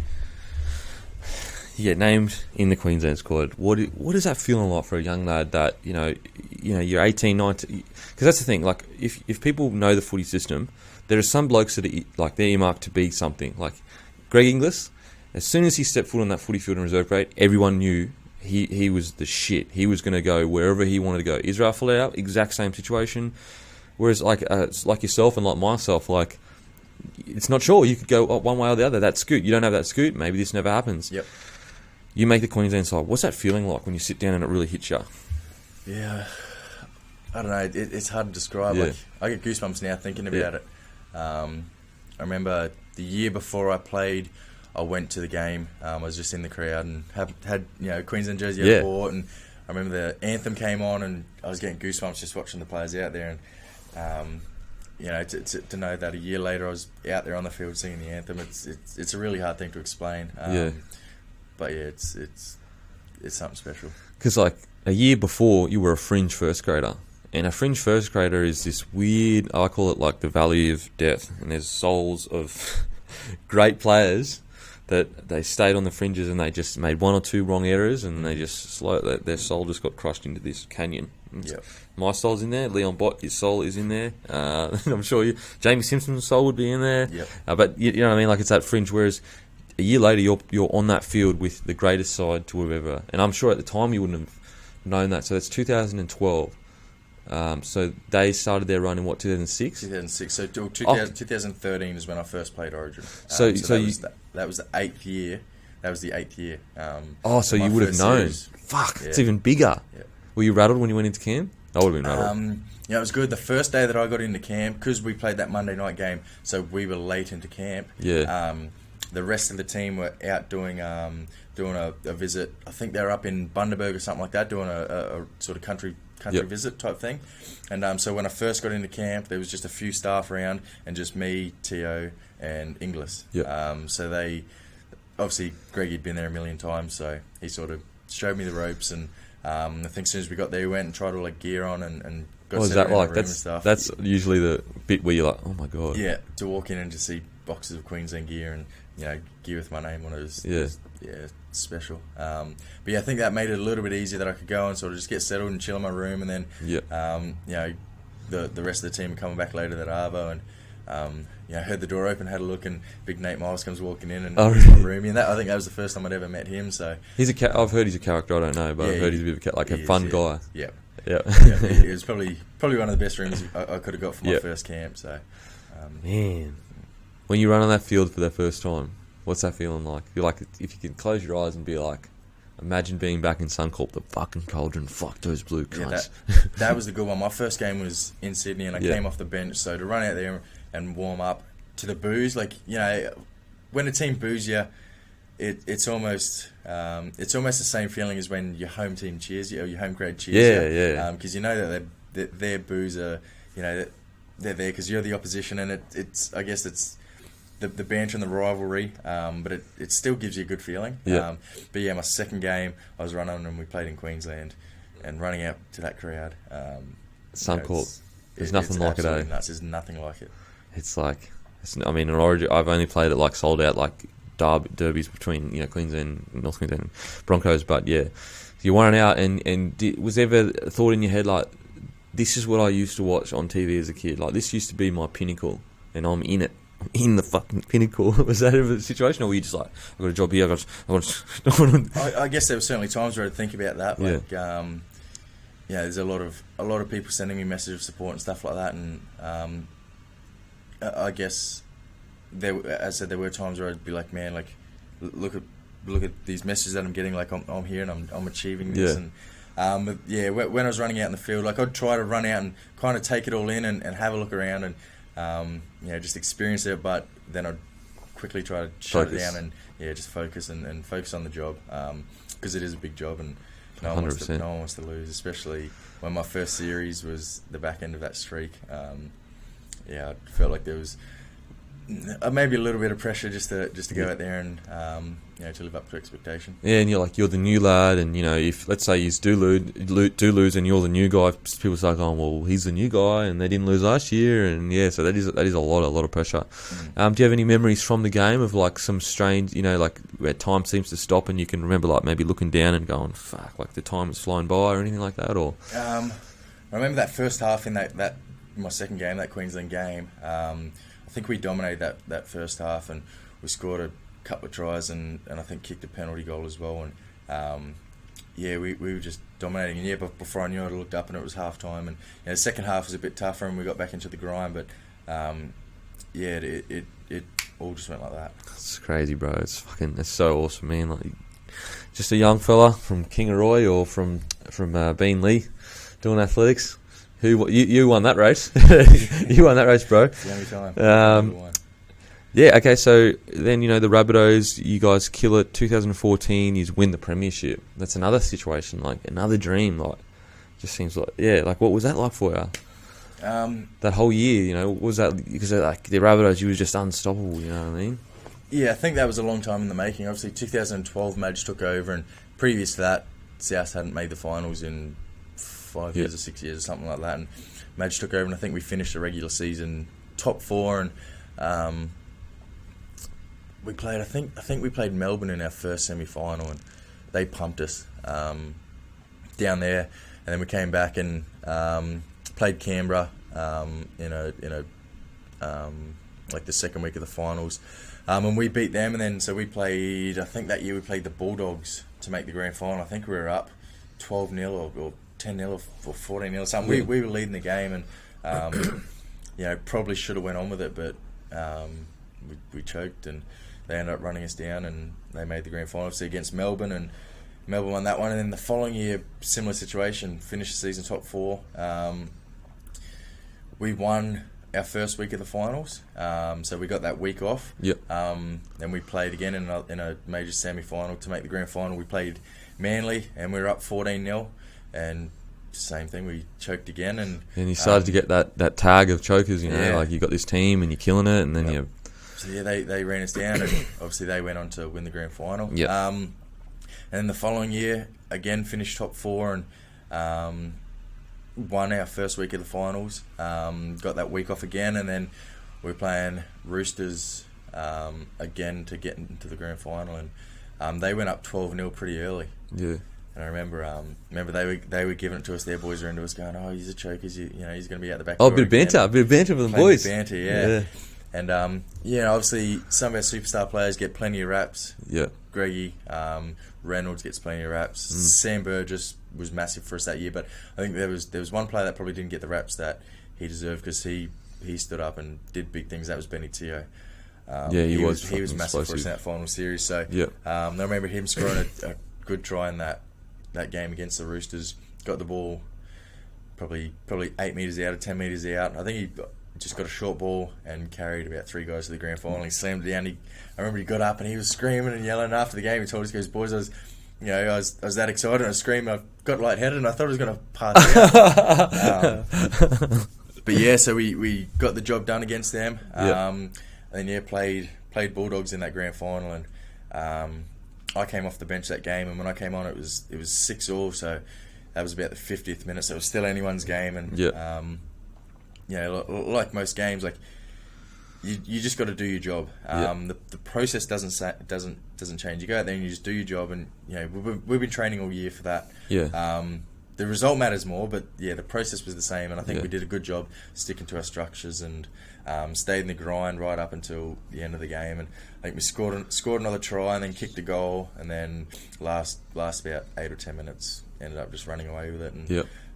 get named in the Queensland squad. What is that feeling like for a young lad that you're 18, 19? Because that's the thing. Like if people know the footy system, there are some blokes that are like they're earmarked to be something. Like Greg Inglis, as soon as he stepped foot on that footy field in reserve grade, everyone knew he was the shit. He was going to go wherever he wanted to go. Israel Folau, exact same situation. Whereas like yourself and like myself, like it's not sure. You could go one way or the other. That scoot, you don't have that scoot. Maybe this never happens. Yep. You make the Queensland side. What's that feeling like when you sit down and it really hits you? Yeah, I don't know. It's hard to describe. Yeah. Like I get goosebumps now thinking about it. I remember the year before I played, I went to the game. I was just in the crowd and had Queensland jersey I bought, and I remember the anthem came on, and I was getting goosebumps just watching the players out there, and to know that a year later I was out there on the field singing the anthem. It's a really hard thing to explain. But yeah, it's something special. Because like a year before, you were a fringe first grader. And a fringe first grader is this weird, I call it like the valley of death. And there's souls of great players that they stayed on the fringes and they just made one or two wrong errors and they just their soul just got crushed into this canyon. Yep. My soul's in there. Leon Bott, his soul is in there. I'm sure Jamie Simpson's soul would be in there. Yep. But you know what I mean? Like it's that fringe. Whereas a year later, you're on that field with the greatest side to have ever. And I'm sure at the time you wouldn't have known that. So that's 2012. So they started their run in what, 2006? 2006. So 2013 is when I first played Origin. That was the 8th year. That was the 8th year. So you would have known. Series. Fuck, it's even bigger. Yeah. Were you rattled when you went into camp? I would have been rattled. It was good. The first day that I got into camp, because we played that Monday night game, so we were late into camp. Yeah. The rest of the team were out doing a visit. I think they were up in Bundaberg or something like that, doing a sort of country visit type thing. And so when I first got into camp, there was just a few staff around and just me, Tio, and Inglis. Yep. So they, obviously, Greg had been there a million times, so he sort of showed me the ropes. And I think as soon as we got there, we went and tried all like gear on and got set in the room and stuff. That's usually the bit where you're like, oh my god. Yeah, to walk in and just see boxes of Queensland gear and gear with my name on it was special. But yeah, I think that made it a little bit easier that I could go and sort of just get settled and chill in my room, and then the rest of the team coming back later that arvo, and heard the door open, had a look, and big Nate Miles comes walking in and my room, and I think that was the first time I'd ever met him. So I've heard he's a character. I don't know, but I've heard he's a bit of a fun guy. Yeah. It was probably one of the best rooms I could have got for my first camp. So man, when you run on that field for the first time, what's that feeling like? You're like, if you can close your eyes and be like, imagine being back in Suncorp, the fucking Cauldron, fuck those blue cunts. That was the good one. My first game was in Sydney, and I came off the bench, so to run out there and warm up to the boos, when a team boos you, it's almost the same feeling as when your home team cheers you or your home crowd cheers you. Because you know that their boos are, they're there because you're the opposition, and it's I guess it's the banter and the rivalry, but it still gives you a good feeling. Yeah. But yeah, my second game, I was running and we played in Queensland, and running out to that crowd. Suncorp, there's nothing like it. Nuts. There's nothing like it. It's like, in Origin, I've only played it like sold out like derbies between Queensland, North Queensland, and Broncos. But yeah, you're running out, and was ever a thought in your head like, this is what I used to watch on TV as a kid. Like, this used to be my pinnacle, and I'm in it. In the fucking pinnacle. Was that ever the situation, or were you just like, I've got a job here, I guess there were certainly times where I'd think about that. Like, there's a lot of people sending me messages of support and stuff like that, and I guess there were times where I'd be like, man, like, look at these messages that I'm getting. Like, I'm here and I'm achieving this. And when I was running out in the field, like, I'd try to run out and kind of take it all in and have a look around and just experience it, but then I'd quickly try to shut it down and just focus and focus on the job, because it is a big job, and no one wants to lose, especially when my first series was the back end of that streak. I felt like there was maybe a little bit of pressure just to go out there and to live up to expectation. Yeah, and you're the new lad, and if let's say you do lose and you're the new guy, people start going, well, he's the new guy, and they didn't lose last year, and so that is a lot of pressure. Do you have any memories from the game of like some strange, like where time seems to stop and you can remember like maybe looking down and going, fuck, like the time has flown by, or anything like that? Or I remember that first half in that my second game, that Queensland game. I think we dominated that first half, and we scored a couple of tries and I think kicked a penalty goal as well. And we were just dominating. And but before I knew it, I looked up and it was half time. And the second half was a bit tougher, and we got back into the grind. But it all just went like that. It's crazy, bro. It's so awesome, man. Like, just a young fella from Kingaroy or from Beenleigh doing athletics. You won that race. You won that race, bro. It's the only time. Yeah, okay, so then, the Rabbitohs, you guys kill it. 2014, you win the premiership. That's another situation, like, another dream, like, just seems like, what was that like for you? That whole year, what was that, because, like, the Rabbitohs, you were just unstoppable, you know what I mean? Yeah, I think that was a long time in the making. Obviously, 2012, Madge took over, and previous to that, South hadn't made the finals in 5 years or 6 years or something like that, and Madge took over, and I think we finished the regular season top 4, and we played. I think we played Melbourne in our first semi-final, and they pumped us down there. And then we came back and played Canberra like the second week of the finals, and we beat them. And then so we played. I think that year we played the Bulldogs to make the grand final. I think we were up 12-0 or 10-0 or 14-0 or something. Yeah. We were leading the game, and probably should have went on with it, but we choked and they ended up running us down, and they made the grand final obviously against Melbourne, and Melbourne won that one. And then the following year, similar situation, finished the season top 4. We won our first week of the finals, so we got that week off. Yep. Then we played again in a major semi-final to make the grand final. We played Manly, and we were up 14-0, and same thing, we choked again. And you started to get that tag of chokers, like you got this team and you're killing it, and then So they ran us down, and obviously they went on to win the grand final. Yep. And then the following year, again finished top 4, and won our first week of the finals. Got that week off again, and then we're playing Roosters again to get into the grand final, and they went up 12-0 pretty early. Yeah. And I remember they were giving it to us. Their boys were into us, going, "Oh, he's a choker. He's going to be out the back." Oh, a bit of banter with the boys. Banter, yeah. And obviously some of our superstar players get plenty of raps. Yeah. Greggy, Reynolds gets plenty of raps. Sam Burgess was massive for us that year, but I think there was one player that probably didn't get the raps that he deserved, because he stood up and did big things. That was Benny Teo. He was massive explosive for us in that final series. So yeah. I remember him scoring a good try in that game against the Roosters. Got the ball probably 8 metres out or 10 metres out. I think he just got a short ball and carried about 3 guys to the grand final. He slammed it down. I remember he got up and he was screaming and yelling after the game. He told us, "Goes, boys, I was that excited. I was screaming. I got lightheaded and I thought I was going to pass out." But yeah, so we got the job done against them. And then played Bulldogs in that grand final, and I came off the bench that game, and when I came on, it was 6-6, so that was about the 50th minute, so it was still anyone's game, and like most games, like you just got to do your job. The process doesn't change. You go out there and you just do your job, and we've been training all year for that. The result matters more, but the process was the same, and I think we did a good job sticking to our structures and stayed in the grind right up until the end of the game. And I think we scored another try and then kicked a goal, and then last about 8 or 10 minutes ended up just running away with it.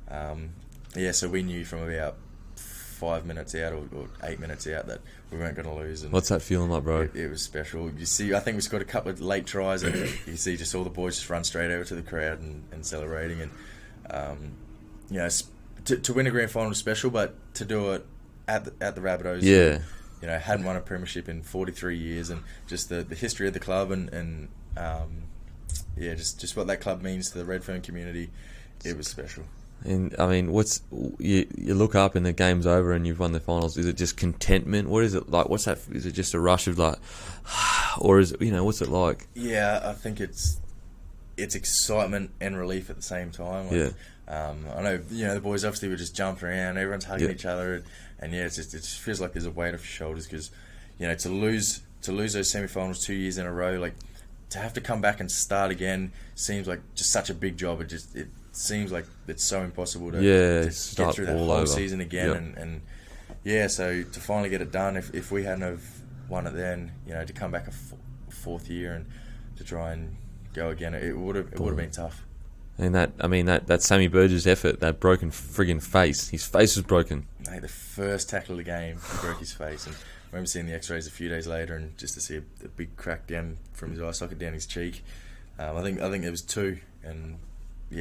And so we knew from about 5 minutes out or 8 minutes out that we weren't going to lose. And what's that feeling like, bro? It was special. You see, I think we scored a couple of late tries, and you see just all the boys just run straight over to the crowd and celebrating. And to win a grand final is special, but to do it at the Rabbitohs, hadn't won a premiership in 43 years, and just the history of the club, and just what that club means to the Redfern community, it was special. And I mean, you look up and the game's over and you've won the finals? Is it just contentment? What is it like? What's that? Is it just a rush of like, or is it, what's it like? Yeah, I think it's excitement and relief at the same time. I know the boys obviously were just jumping around, everyone's hugging each other, and it just feels like there's a weight off your shoulders, because to lose those semi-finals 2 years in a row, like to have to come back and start again seems like just such a big job. It seems like it's so impossible to get through that whole season again, and so to finally get it done, if we hadn't have won it then, to come back a fourth year and to try and go again, it would have been tough. And that Sammy Burgess effort, that broken friggin' face, his face was broken. Mate, the first tackle of the game, he broke his face, and I remember seeing the X-rays a few days later, and just to see a big crack down from his eye socket down his cheek. I think there was 2, and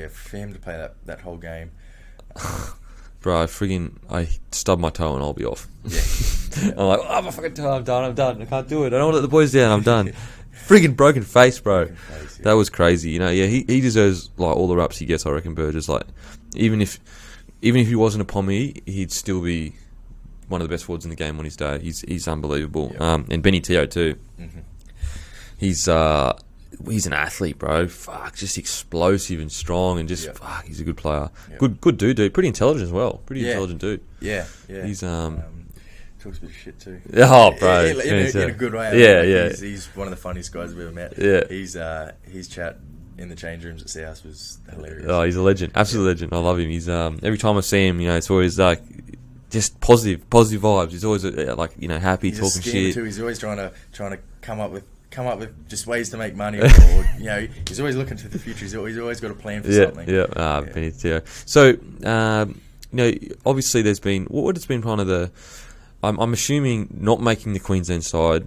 for him to play that whole game. Bro, I stubbed my toe and I'll be off. I'm like, oh, I'm fucking tired. I'm done. I can't do it. I don't want to let the boys down. I'm done. Friggin' broken face, bro. That was crazy. You know, yeah, he deserves like all the raps he gets. I reckon Burgess. Like, even if he wasn't a Pommy, he'd still be one of the best forwards in the game on his day. He's unbelievable. Yep. And Benny Teo too. Mm-hmm. He's an athlete, bro. Fuck, just explosive and strong, and just fuck, he's a good player. Yep. Good dude. Pretty intelligent as well. Intelligent dude. Yeah. He's talks a bit of shit too. Oh, bro. In a good way. Yeah. He's one of the funniest guys I've ever met. Yeah. His chat in the change rooms at South was hilarious. Oh, he's a legend. Absolute legend. I love him. He's every time I see him, you know, it's always like just positive vibes. He's always like, you know, happy, he's talking shit. Too. He's always trying to come up with just ways to make money, or you know, he's always looking to the future. He's always got a plan for something. Benny Teo. So, you know, obviously there's been what has been kind of the. I'm assuming not making the Queensland side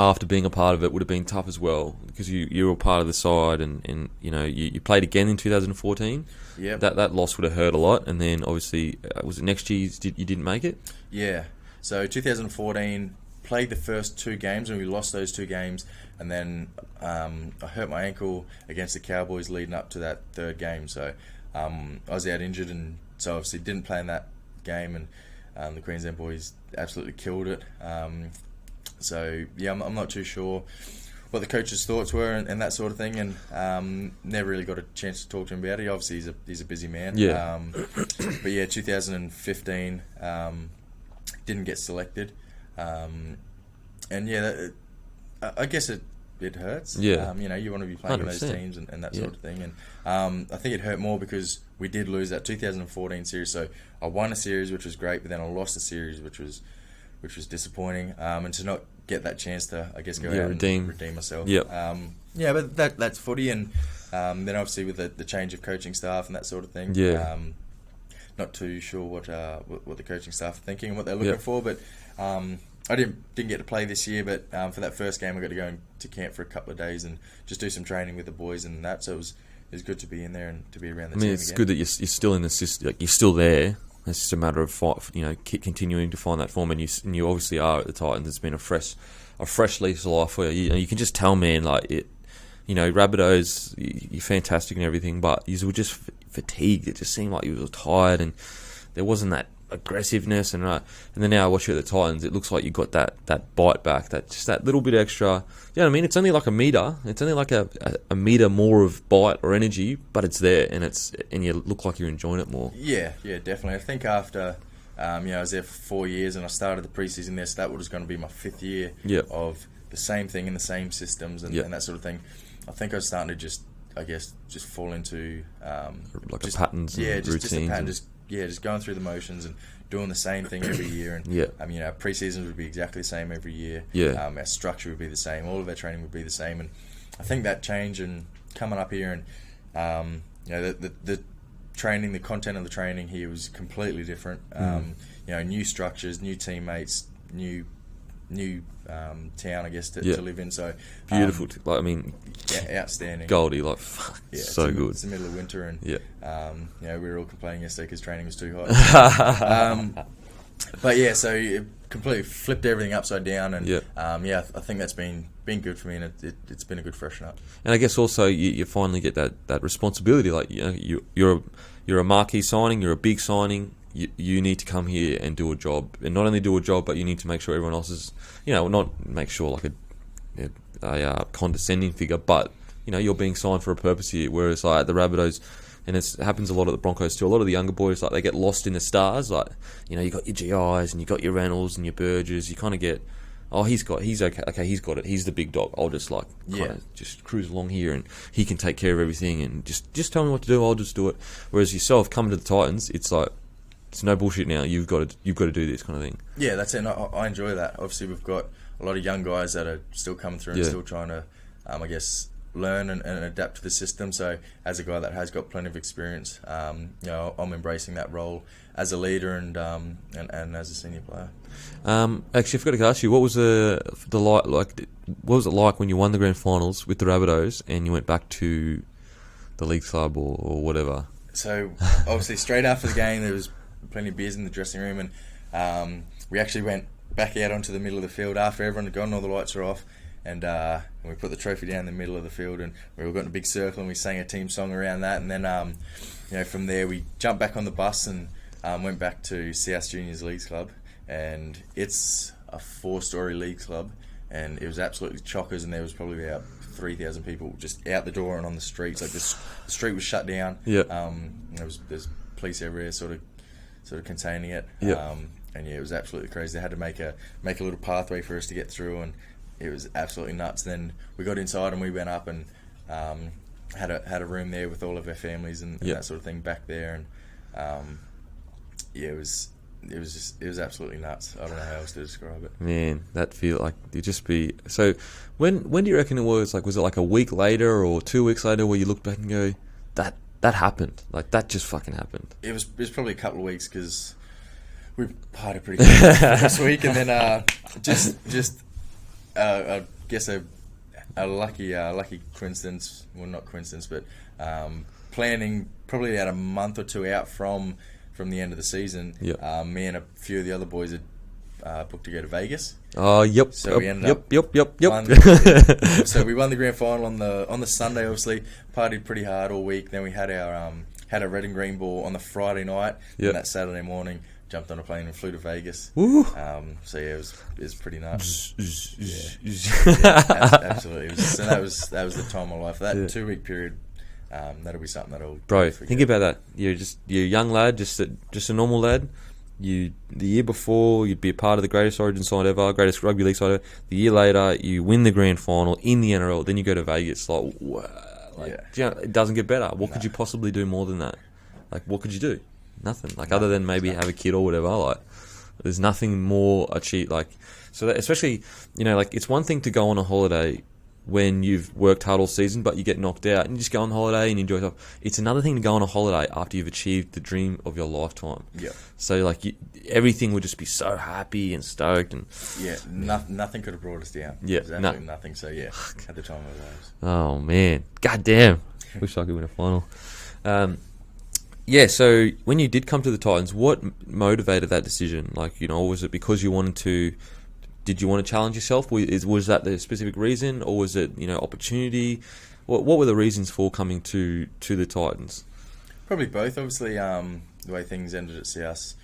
after being a part of it would have been tough as well, because you were part of the side, and you know you played again in 2014. Yeah, that loss would have hurt a lot, and then obviously was it next year you didn't make it? Yeah, so 2014 played the first 2 games and we lost those 2 games, and then I hurt my ankle against the Cowboys leading up to that 3rd game, so I was out injured, and so obviously didn't play in that game, and the Queensland boys absolutely killed it. So yeah, I'm not too sure what the coach's thoughts were and that sort of thing, and never really got a chance to talk to him about it. Obviously, he's a busy man. Yeah. But yeah, 2015 didn't get selected, and yeah, I guess it hurts. Yeah. You know, you want to be playing in those teams and that sort of thing, and I think it hurt more because we did lose that 2014 series. So I won a series, which was great, but then I lost a series, which was disappointing, and to not get that chance to, I guess, go out and redeem myself. Yep. Yeah, but that's footy, and then obviously with the change of coaching staff and that sort of thing. Yeah. Not too sure what the coaching staff are thinking and what they're looking for, but I didn't get to play this year, but for that first game I got to go to camp for a couple of days and just do some training with the boys and that, so it was good to be in there and to be around the team it's again. good that you're still in the system, like you're still there. It's just a matter of continuing to find that form, and you obviously are at the Titans. It's been a fresh lease of life for you. You can just tell, man, like it. You know, Rabbitohs, you're fantastic and everything, but you were just fatigued. It just seemed like you were tired, and there wasn't that aggressiveness. And then now I watch you at the Titans, it looks like you got that bite back, that little bit extra. You know what I mean? It's only like a metre. It's only like a metre more of bite or energy, but it's there, and you look like you're enjoying it more. Yeah, definitely. I think after I was there for 4 years, and I started the preseason there, so that was going to be my 5th year of the same thing in the same systems and that sort of thing. I think I was starting to just fall into just patterns and routines. Just a pattern, just going through the motions and doing the same thing every year. And our preseasons would be exactly the same every year. Yeah. Our structure would be the same. All of our training would be the same. And I think that change and coming up here and the training, the content of the training here was completely different. New structures, new teammates, new town, I guess, to live in. So beautiful. outstanding. Goldie, like fuck, so good. It's the middle of winter, and we were all complaining yesterday because training was too hot. But yeah, so it completely flipped everything upside down, and I think that's been good for me, and it's been a good freshen up. And I guess also you finally get that responsibility. Like you're a marquee signing, you're a big signing. You need to come here and do a job, and not only do a job, but you need to make sure everyone else is, not make sure like a condescending figure, but you're being signed for a purpose here. Whereas like the Rabbitohs, and it happens a lot at the Broncos too. A lot of the younger boys, like they get lost in the stars. Like you got your GIs and you got your Reynolds and your Burgess. You kind of get, he's okay. Okay, he's got it. He's the big dog. I'll just just cruise along here, and he can take care of everything. And just tell me what to do. I'll just do it. Whereas yourself coming to the Titans, it's like, it's no bullshit now. You've got to do this kind of thing. Yeah, that's it. And I enjoy that. Obviously, we've got a lot of young guys that are still coming through and still trying to, learn and adapt to the system. So, as a guy that has got plenty of experience, I'm embracing that role as a leader and as a senior player. Actually, I forgot to ask you, what was what was it like when you won the grand finals with the Rabbitohs and you went back to the league club or whatever? So, obviously, straight after the game, there was plenty of beers in the dressing room, and we actually went back out onto the middle of the field after everyone had gone, all the lights were off, and we put the trophy down in the middle of the field, and we all got in a big circle and we sang a team song around that, and then from there we jumped back on the bus and went back to South Juniors Leagues Club, and it's a 4-story leagues club, and it was absolutely chockers, and there was probably about 3,000 people just out the door and on the streets. Like the street was shut down. There's police everywhere, sort of containing it. And it was absolutely crazy. They had to make a little pathway for us to get through, and it was absolutely nuts. Then we got inside and we went up and had a room there with all of our families and that sort of thing back there, and it was absolutely nuts. I don't know how else to describe it. Man, that feel like you just be so. When do you reckon it was? Like, was it like a week later or 2 weeks later where you look back and go, that happened? Like, that just fucking happened. It was probably a couple of weeks because we partied pretty good this week, and then I guess a lucky coincidence. Well, not coincidence, but planning probably about a month or two out from the end of the season. Me and a few of the other boys had booked to go to Vegas. Oh, yep. So we ended up. Yep. So we won the grand final on the Sunday. Obviously, partied pretty hard all week. Then we had our red and green ball on the Friday night. And that Saturday morning, jumped on a plane and flew to Vegas. So yeah, it was pretty nuts. Absolutely. So that was the time of my life. That 2 week period. That'll be something that'll. Bro, think about that. You're a young lad, just a normal lad. The year before, you'd be a part of the greatest Origin side ever, greatest rugby league side ever. The year later, you win the grand final in the NRL. Then you go to Vegas. Like, wow. It doesn't get better. What could you possibly do more than that? Like, what could you do? Nothing. Like, other than maybe have a kid or whatever. Like, there's nothing more achieved. Like, so that, especially, like, it's one thing to go on a holiday when you've worked hard all season, but you get knocked out and you just go on holiday and enjoy yourself. It's another thing to go on a holiday after you've achieved the dream of your lifetime. So, like, everything would just be so happy and stoked. And nothing could have brought us down. Absolutely nothing. So, at the time of our lives. Oh, man. God damn. Wish I could win a final. So when you did come to the Titans, what motivated that decision? Like, was it because you wanted to... Did you want to challenge yourself? Was that the specific reason, or was it opportunity? What were the reasons for coming to the Titans? Probably both. Obviously, the way things ended at CS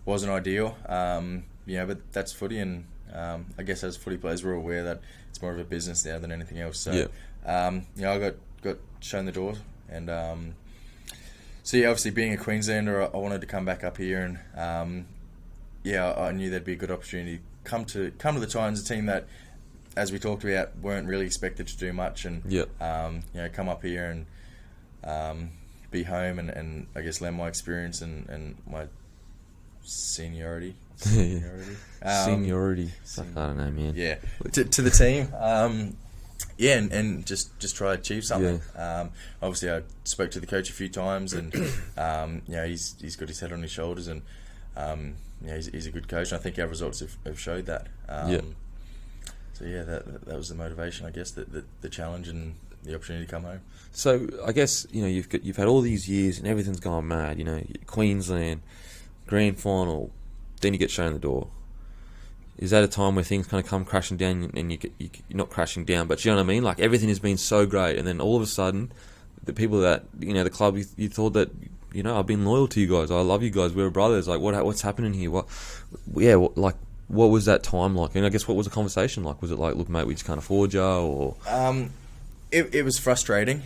wasn't ideal. But that's footy, and I guess as footy players, we're aware that it's more of a business now than anything else. So, I got shown the door, and obviously being a Queenslander, I wanted to come back up here, and I knew there'd be a good opportunity. Come to the Titans, a team that, as we talked about, weren't really expected to do much, and come up here and be home, and I guess lend my experience and my seniority. Seniority. I don't know, man. Yeah, to the team. And just try to achieve something. Obviously, I spoke to the coach a few times, and he's got his head on his shoulders, and he's a good coach, and I think our results have showed that. So that was the motivation, I guess, the challenge and the opportunity to come home. So I guess you've had all these years and everything's gone mad. Queensland, grand final, then you get shown the door. Is that a time where things kind of come crashing down, and you're not crashing down, but you know what I mean? Like, everything has been so great, and then all of a sudden, the people that the club, you thought that. I've been loyal to you guys. I love you guys. We're brothers. Like, what's happening here? What was that time like? And I guess, what was the conversation like? Was it like, look, mate, we just can't afford you, or? It was frustrating.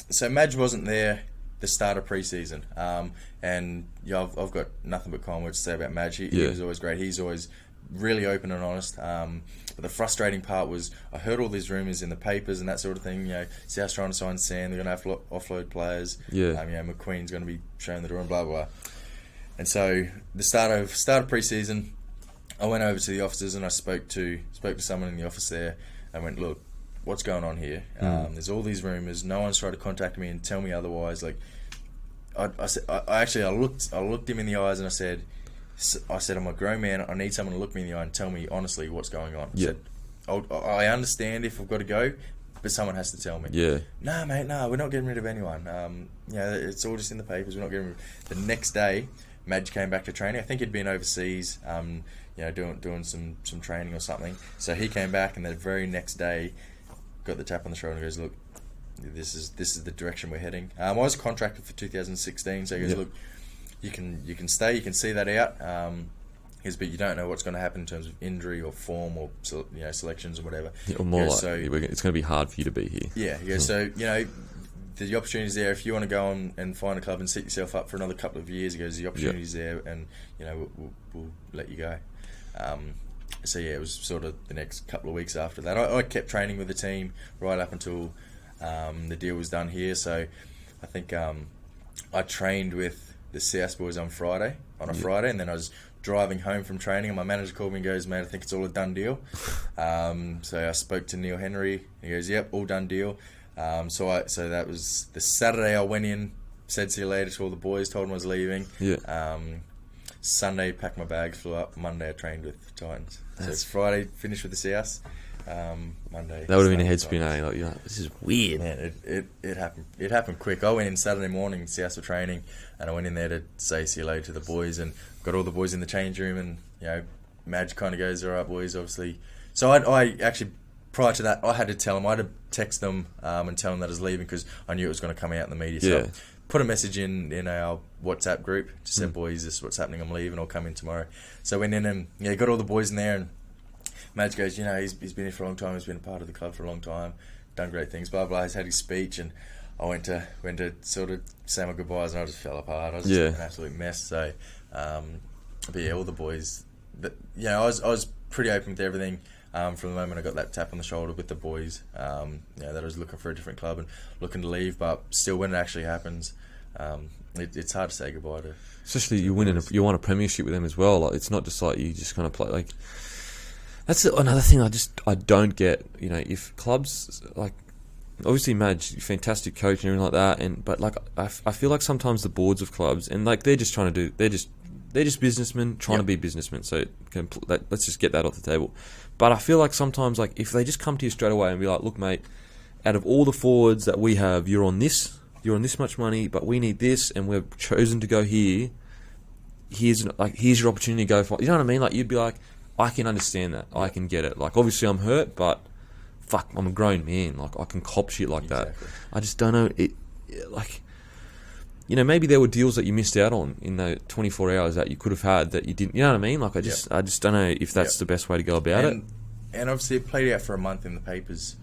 So Madge wasn't there the start of pre-season, and I've got nothing but kind words to say about Madge. He was always great. He's always really open and honest. But the frustrating part was, I heard all these rumours in the papers and that sort of thing. South's trying to sign Sam. They're going to have to offload players. Mcqueen's going to be showing the door and blah blah. And so the start of pre-season, I went over to the offices and I spoke to someone in the office there. I went, look, what's going on here? There's all these rumours. No one's tried to contact me and tell me otherwise. Like, I looked him in the eyes and I said, I'm a grown man. I need someone to look me in the eye and tell me honestly what's going on. I understand if I've got to go, but someone has to tell me. No, mate, no, we're not getting rid of anyone. It's all just in the papers. We're not getting rid of... The next day, Madge came back to training. I think he'd been overseas, doing some training or something. So he came back, and the very next day, got the tap on the shoulder and goes, "Look, this is the direction we're heading." I was contracted for 2016, so he goes, "Look, you can stay, you can see that out." But you don't know what's going to happen in terms of injury or form or selections or whatever. Yeah, or more it's going to be hard for you to be here. Yeah, yeah. So the opportunity's there. If you want to go on and find a club and set yourself up for another couple of years, he goes, the opportunity's there, and we'll let you go. So yeah, it was sort of the next couple of weeks after that. I kept training with the team right up until the deal was done here. So I think I trained with the CS boys on a Friday, and then I was driving home from training, and my manager called me and goes, "Mate, I think it's all a done deal." So I spoke to Neil Henry. He goes, "Yep, all done deal." So that was the Saturday I went in, said see you later to all the boys, told them I was leaving. Yeah. Sunday, packed my bag, flew up. Monday, I trained with Titans. So it's Friday, finished with the CS. Monday. That would have been a head spin, eh? Like, this is weird. Man, it happened. It happened quick. I went in Saturday morning, CS for training, and I went in there to say see you later to the boys, and got all the boys in the change room, and Madge kind of goes, "All right, boys, obviously." So I actually, prior to that, I had to tell them, I had to text them and tell them that I was leaving, because I knew it was going to come out in the media. So I put a message in our WhatsApp group, just said, "Boys, this is what's happening, I'm leaving, I'll come in tomorrow." So I went in and got all the boys in there, and Madge goes, he's been here for a long time, he's been a part of the club for a long time, done great things, blah blah. He's had his speech, and I went to sort of say my goodbyes, and I just fell apart. I was just an absolute mess. So, but yeah, all the boys, I was pretty open with everything from the moment I got that tap on the shoulder with the boys. That I was looking for a different club and looking to leave, but still, when it actually happens, it's hard to say goodbye to. Especially you won a premiership with them as well. Like, it's not just like you just kind of play like. That's another thing I don't get. If clubs like, obviously Madge, fantastic coach and everything like that, but like I feel like sometimes the boards of clubs, and like they're just businessmen trying to be businessmen. So let's just get that off the table. But I feel like sometimes, like, if they just come to you straight away and be like, "Look, mate, out of all the forwards that we have, you're on this much money, but we need this, and we've chosen to go here. Here's your opportunity to go for." You know what I mean? Like, you'd be like, I can understand that. I can get it. Like, obviously I'm hurt, but fuck, I'm a grown man. Like, I can cop shit like that. I just don't know. Maybe there were deals that you missed out on in the 24 hours that you could have had that you didn't. You know what I mean? Like, I just don't know if that's the best way to go about it. And obviously it played out for a month in the papers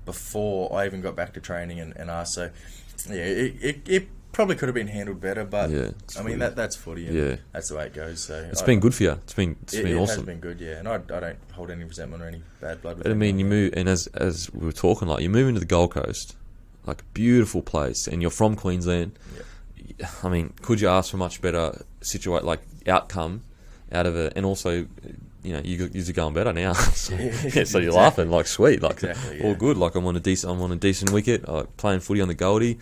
before I even got back to training and asked. So, it probably could have been handled better, but I mean that's footy, and that's the way it goes. So it's been good for you. It's been awesome. It has been good, and I don't hold any resentment or any bad blood with it. I mean, you move, and as we were talking, like, you move into the Gold Coast, like, beautiful place, and you're from Queensland. I mean, could you ask for much better outcome out of it? And also, you're going better now. So you're laughing, like, sweet, like, all good. Like, I'm on a decent wicket, playing footy on the Goldie.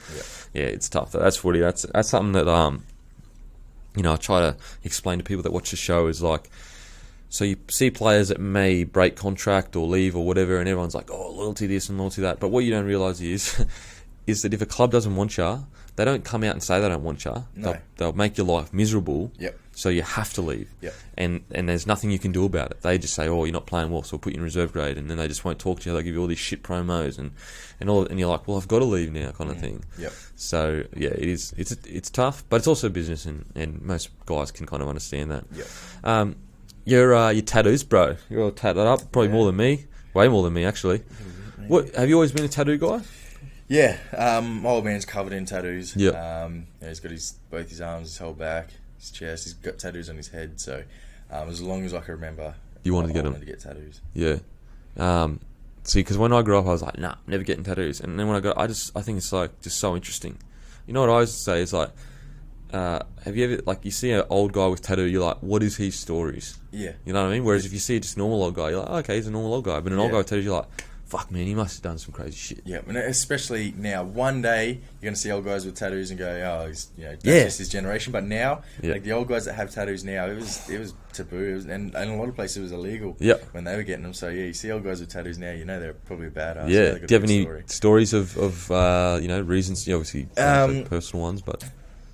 Yeah, it's tough. That's footy. That's something that I try to explain to people that watch the show is like. So you see players that may break contract or leave or whatever, and everyone's like, "Oh, loyalty this and loyalty that." But what you don't realise is that if a club doesn't want you, they don't come out and say they don't want you. No. They'll make your life miserable. Yep. So you have to leave. Yep. And there's nothing you can do about it. They just say, "Oh, you're not playing well, so we'll put you in reserve grade," and then they just won't talk to you. They'll give you all these shit promos and you're like, "Well, I've got to leave now," kind of thing. Yep. So yeah, it is. It's tough, but it's also business, and most guys can kind of understand that. Yep. Your tattoos, bro. You're all tattooed up, probably more than me. Way more than me, actually. What have you always been a tattoo guy? Yeah, my old man's covered in tattoos. Yeah. He's got both his arms, his whole back, his chest. He's got tattoos on his head. So, as long as I can remember, you wanted to get them. I wanted to get tattoos. Yeah. See, because when I grew up, I was like, "Nah, never getting tattoos." And then when I think it's like just so interesting. You know what I always say is like, have you ever, like, you see an old guy with tattoo, you're like, what is his stories? Yeah. You know what I mean? Whereas if you see just a normal old guy, you're like, okay, he's a normal old guy. But an old guy with tattoos, you're like, fuck, man, he must have done some crazy shit. Yeah, and especially now, one day you're going to see old guys with tattoos and go, "Oh, he's, that's just his generation." But now, like, the old guys that have tattoos now, it was taboo, and in a lot of places it was illegal when they were getting them. So yeah, you see old guys with tattoos now, they're probably a badass. Yeah. Do you have any stories of reasons? Obviously, personal ones, but.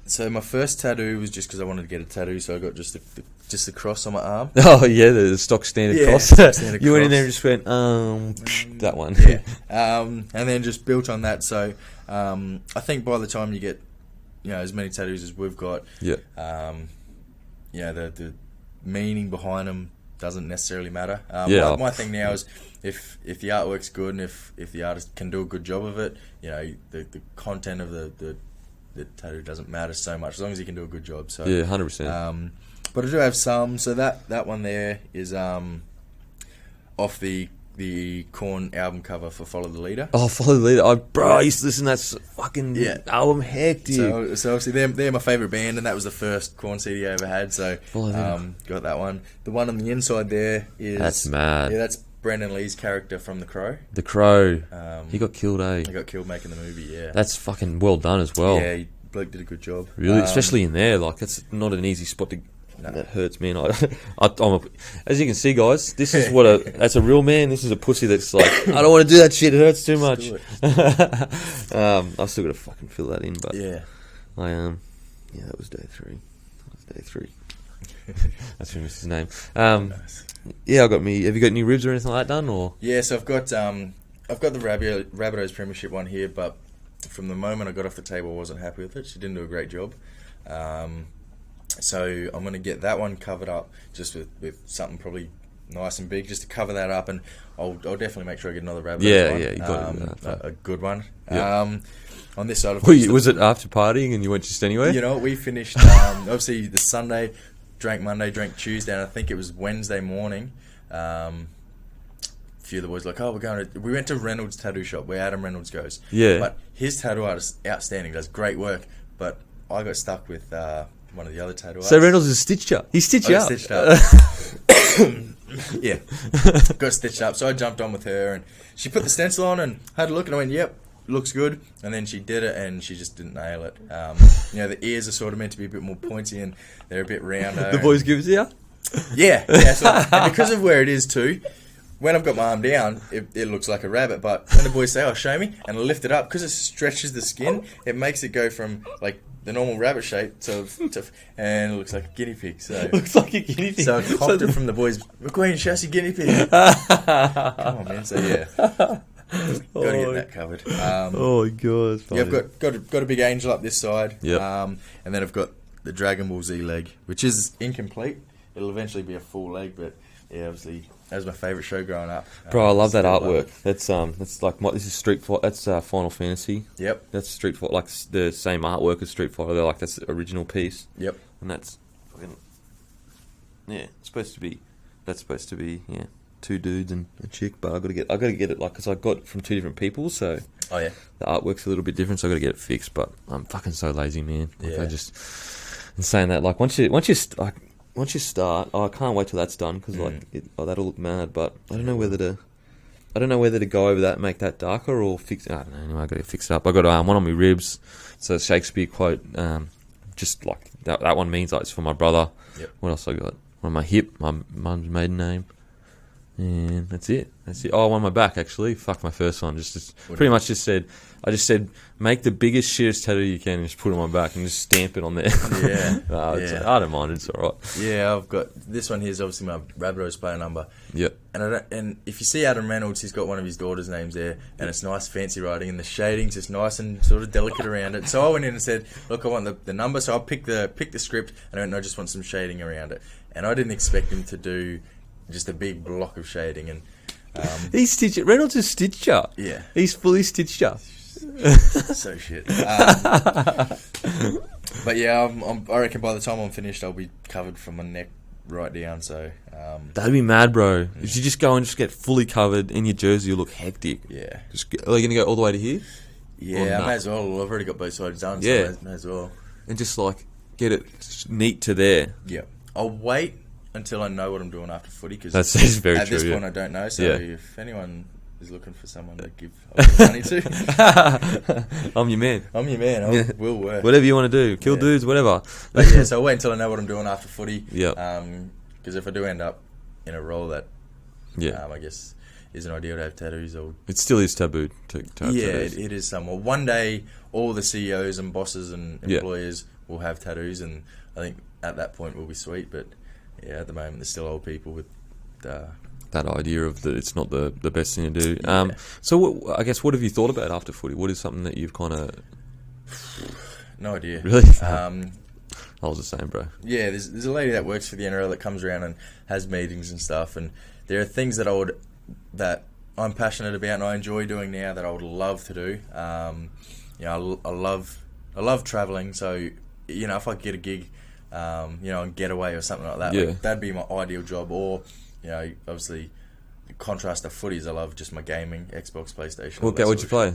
So my first tattoo was just because I wanted to get a tattoo, so I got just the just the cross on my arm. Oh yeah, the stock standard cross. Standard You went in cross. there and just went, that one. Yeah. And then just built on that. So I think by the time you get, as many tattoos as we've got, Yeah. the meaning behind them doesn't necessarily matter. My thing now is if the artwork's good and if the artist can do a good job of it, the content of the tattoo doesn't matter so much as long as you can do a good job. So Yeah, 100%. but I do have some. So that one there is off the Korn album cover for Follow the Leader. Oh, Follow the Leader. I used to listen to that fucking album. Heck, dude. So obviously they're my favourite band, and that was the first Korn CD I ever had. So got that one. The one on the inside there is... That's mad. Yeah, that's Brendan Lee's character from The Crow. The Crow. He got killed, eh? He got killed making the movie, yeah. That's fucking well done as well. Yeah, bloke did a good job. Really? Especially in there. Like, it's not an easy spot to... No. That hurts, man. As you can see, guys, this is that's a real man. This is a pussy that's like, I don't want to do that shit. It hurts too much. I've still got to fucking fill that in, but yeah, that was day 3. That's who missed his name. Nice. Yeah, I got me. Have you got any ribs or anything like that done, or? Yeah, so I've got the Rabbitohs Premiership one here, but from the moment I got off the table, I wasn't happy with it. She didn't do a great job. So I'm going to get that one covered up just with something probably nice and big just to cover that up, and I'll definitely make sure I get another Rabbitohs one. Yeah, you got a good one. Yeah. On this side of was it after partying and you went just anywhere? We finished obviously the Sunday, drank Monday, drank Tuesday, and I think it was Wednesday morning. A few of the boys were like, we went to Reynolds Tattoo Shop where Adam Reynolds goes. Yeah. But his tattoo artist, outstanding, does great work, but I got stuck with one of the other tattoo artists. So Reynolds has stitched you. He stitched you up. Stitched up. Yeah. Got stitched up. So I jumped on with her, and she put the stencil on and had a look, and I went, yep, looks good. And then she did it, and she just didn't nail it. The ears are sort of meant to be a bit more pointy, and they're a bit rounder. The boys gives you? Yeah. So, and because of where it is too, when I've got my arm down, it looks like a rabbit. But when the boys say, show me, and I lift it up, because it stretches the skin, it makes it go from, like, the normal rabbit shape to and it looks like a guinea pig. So looks like a guinea pig. So I copped it from the boys. Mcqueen, chassis guinea pig. Come on, man. So yeah, got to get that covered. Oh my god. Yeah, I've got a big angel up this side. Yep. And then I've got the Dragon Ball Z leg, which is incomplete. It'll eventually be a full leg, but yeah, obviously that was my favourite show growing up. Bro, I love that artwork. That's like this is Street Fighter. That's Final Fantasy. Yep. That's Street Fighter, like the same artwork as Street Fighter. They're like that's the original piece. Yep. And that's fucking supposed to be 2 dudes and a chick. But I gotta get it because I got it from 2 different people. So oh yeah, the artwork's a little bit different. So I gotta get it fixed. But I'm fucking so lazy, man. Like, yeah. I just in saying that, like once you start, I can't wait till that's done because that'll look mad. But I don't know whether to go over that and make that darker or fix. I don't know. Anyway, I got to fix it up. I got one on my ribs. So a Shakespeare quote, just like that one means like it's for my brother. Yep. What else I got? On my hip, my mum's maiden name, and that's it. Oh, on my back actually. Fuck my first one. Just pretty much just said. I just said, make the biggest, shittest tattoo you can and just put it on my back and just stamp it on there. Yeah. I don't mind. It's all right. Yeah, I've got... This one here is obviously my Rabbitohs player number. Yep. And if you see Adam Reynolds, he's got one of his daughter's names there, and it's nice fancy writing, and the shading's just nice and sort of delicate around it. So I went in and said, look, I want the number, so I'll pick the script, and I went, no, I just want some shading around it. And I didn't expect him to do just a big block of shading, and... He's stitched it. Reynolds has stitched up. Yeah. He's fully stitched up. So shit. But yeah, I reckon by the time I'm finished, I'll be covered from my neck right down. So that'd be mad, bro. If you just go and just get fully covered in your jersey, you'll look hectic. Yeah. Are you gonna go all the way to here? Yeah, I may as well. I've already got both sides done. So Yeah. I may as well. And just like get it neat to there. Yeah. I'll wait until I know what I'm doing after footy because That's very at true. this Yeah. point I don't know. So Yeah. if anyone is looking for someone to give money to, I'm your man. I'm your man. Yeah. Will work. Whatever you want to do, kill dudes, whatever. But yeah, so I'll wait until I know what I'm doing after footy. Yeah. Because if I do end up in a role that, Yeah. I guess isn't ideal to have tattoos, or It still is taboo to have tattoos. it is somewhat. One day, all the CEOs and bosses and Yeah. employers will have tattoos, and I think at that point will be sweet. But Yeah, at the moment there's still old people with. That idea of that it's not the best thing to do. Yeah. So I guess what have you thought about after footy? What is something that you've kind of... No idea. Really? I was the same, bro. Yeah, there's a lady that works for the NRL that comes around and has meetings and stuff, and there are things that I'm passionate about and I enjoy doing now that I would love to do. I love travelling, so if I could get a gig, on Getaway or something like that, Yeah. that'd be my ideal job. Or obviously, the contrast to footies, I love just my gaming, Xbox, PlayStation. What would you play?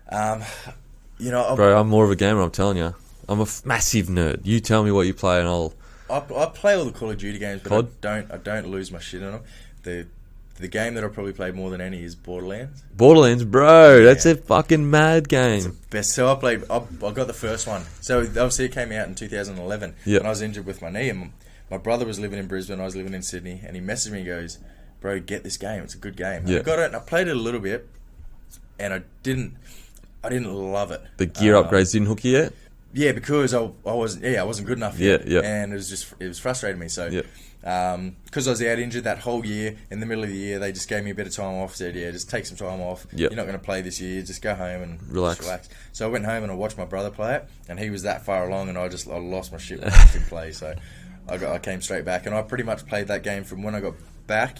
Bro, I'm more of a gamer, I'm telling you. I'm a massive nerd. You tell me what you play and I play all the Call of Duty games, but COD? I don't lose my shit on them. The game that I probably played more than any is Borderlands. Borderlands, bro, that's a fucking mad game. Best. So I got the first one. So obviously it came out in 2011, and I was injured with my knee, and my brother was living in Brisbane, I was living in Sydney, and he messaged me and goes, "Bro, get this game. It's a good game." And I got it, and I played it a little bit, and I didn't love it. The gear upgrades didn't hook you yet? Yeah, because I wasn't good enough yet. Yeah. And it was frustrating me. So, because I was out injured that whole year, in the middle of the year, they just gave me a bit of time off. Said, just take some time off. Yep. You're not going to play this year. Just go home and relax. So I went home and I watched my brother play it, and he was that far along, and I lost my shit when I watched him play. So I came straight back, and I pretty much played that game from when I got back.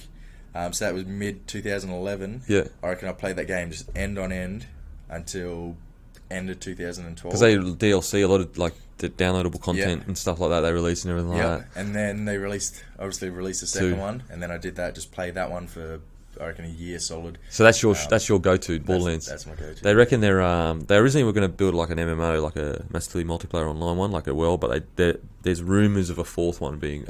So that was mid 2011. Yeah. I reckon I played that game just end on end until end of 2012. Because they DLC a lot of like the downloadable content and stuff like that. They release and everything like that. And then they released the second one, and then I did that. Just played that one for I reckon a year solid. So that's your go-to Borderlands. That's my go-to. They reckon they originally were going to build like an MMO, like a massively multiplayer online one, like a but there's rumours of a fourth one being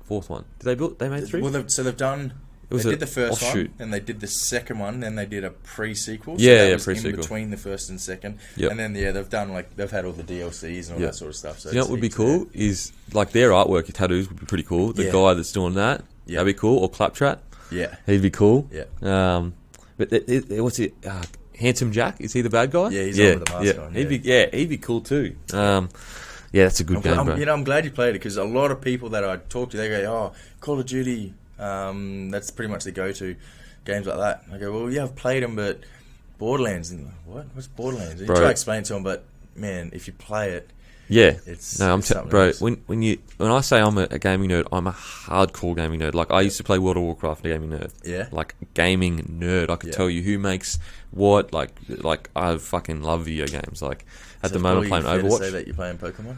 fourth one. Did they made three? Well, they've done. They did the first one, and they did the second one, then they did a pre-sequel. So that was pre-sequel. in between the first and second. Yep. And then, they've done, they've had all the DLCs and all that sort of stuff. So you know what would be cool is, like, their artwork, your tattoos would be pretty cool. The guy that's doing that, that'd be cool. Or Claptrap. Yeah. He'd be cool. Yeah. But what's it? Handsome Jack? Is he the bad guy? Yeah, he's on with the mask on. He'd be cool too. That's a good game, bro. I'm glad you played it, because a lot of people that I talk to, they go, "Oh, Call of Duty, that's pretty much the go-to games like that." I go, "Well, yeah, I've played them, but Borderlands." And what? What's Borderlands? And you try to explain to them, but man, if you play it, I'm bro. When I say I'm a gaming nerd, I'm a hardcore gaming nerd. Like I used to play World of Warcraft, a gaming nerd. Yeah. Like gaming nerd. I could tell you who makes what. Like I fucking love video games. Like at the moment, playing Overwatch. To say that you're playing Pokemon?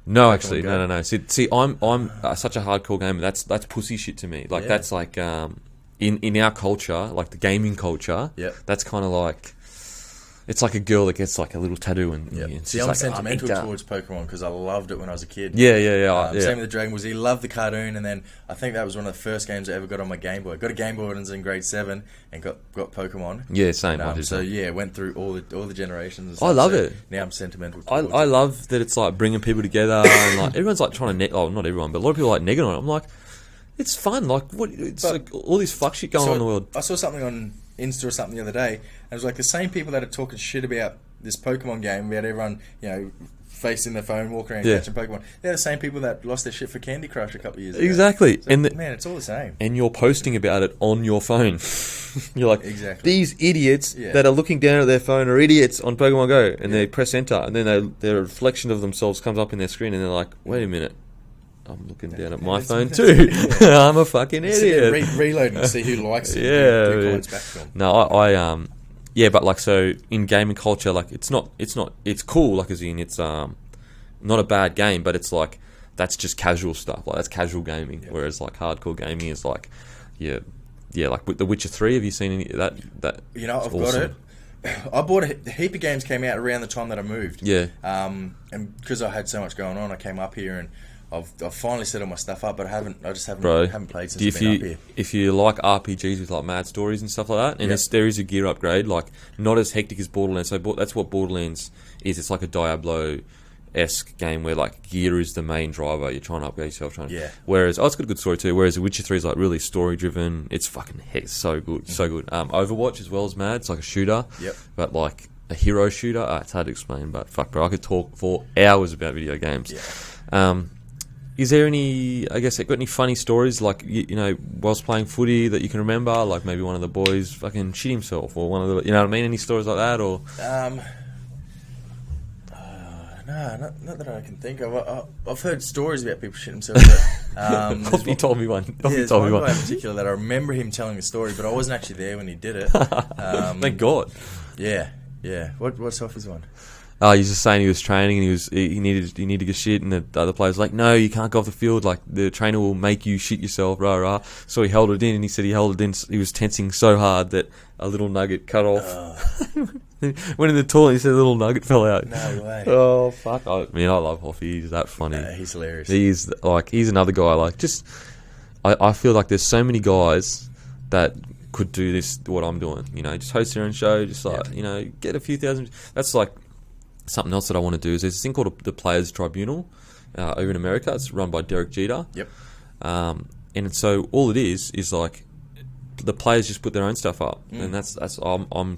No, actually, no. See, I'm such a hardcore gamer. That's pussy shit to me. Like that's like in our culture, like the gaming culture. Yeah. That's kind of like. It's like a girl that gets like a little tattoo and See, I'm sentimental towards Pokemon because I loved it when I was a kid. Yeah. Same with the Dragon Balls. He loved the cartoon, and then I think that was one of the first games I ever got on my Game Boy. Got a Game Boy when I was in grade 7 and got Pokemon. Yeah, same. Went through all the generations. And stuff. I love it. Now I'm sentimental. I love that it's like bringing people together and like everyone's like trying to not everyone, but a lot of people like negging on it. I'm like, it's fun. Like what? It's like all this fuck shit going on in the world. I saw something on Insta or something the other day, and it was like the same people that are talking shit about this Pokemon game, about everyone, facing their phone, walking around catching Pokemon. They're the same people that lost their shit for Candy Crush a couple of years ago. Exactly. So, man, it's all the same. And you're posting about it on your phone. You're like, these idiots that are looking down at their phone are idiots on Pokemon Go, and they press enter, and then their reflection of themselves comes up in their screen, and they're like, wait a minute. I'm looking down at my phone too. I'm a fucking idiot. Reloading to see who likes it. Who comments back to them. No, but like so in gaming culture, like it's cool. Like as in it's not a bad game, but it's like that's just casual stuff. Like that's casual gaming. Yeah. Whereas like hardcore gaming is like like with The Witcher 3. Have you seen any of that? I've got it. I bought a heap of games came out around the time that I moved. Yeah. And because I had so much going on, I came up here and I've finally set all my stuff up, but I haven't played since I've been up here. If you like RPGs with like mad stories and stuff like that, and there is a gear upgrade, like not as hectic as Borderlands. So that's what Borderlands is. It's like a Diablo-esque game where like gear is the main driver. You're trying to upgrade yourself. Whereas it's got a good story too. Whereas The Witcher 3 is like really story driven. It's fucking so good, so good. Overwatch as well is mad. It's like a shooter, but like a hero shooter. It's hard to explain, but fuck, bro, I could talk for hours about video games. Is there any, I guess, got any funny stories, like, you know, whilst playing footy that you can remember? Like maybe one of the boys fucking shit himself, or one of the, you know what I mean? Any stories like that, or? No, not that I can think of. I've heard stories about people shitting themselves. But, Poppy told me one. There's one guy in particular that I remember him telling the story, but I wasn't actually there when he did it. Thank God. Yeah. What's off his one? He was just saying he was training and he needed to get shit, and the other players were like, no, you can't go off the field, like the trainer will make you shit yourself, rah rah. So he held it in, and he said he held it in. He was tensing so hard that a little nugget cut off. Went in the toilet, and he said a little nugget fell out. No way. Oh fuck! I love Hoffy. He's that funny. He's hilarious. He's another guy. Like, just I feel like there's so many guys that could do this, what I'm doing. You know, just host their own show, just like you know, get a few thousand. That's like. Something else that I want to do is there's this thing called the Players Tribunal over in America. It's run by Derek Jeter. Yep. And so all it is like the players just put their own stuff up, and that's I'm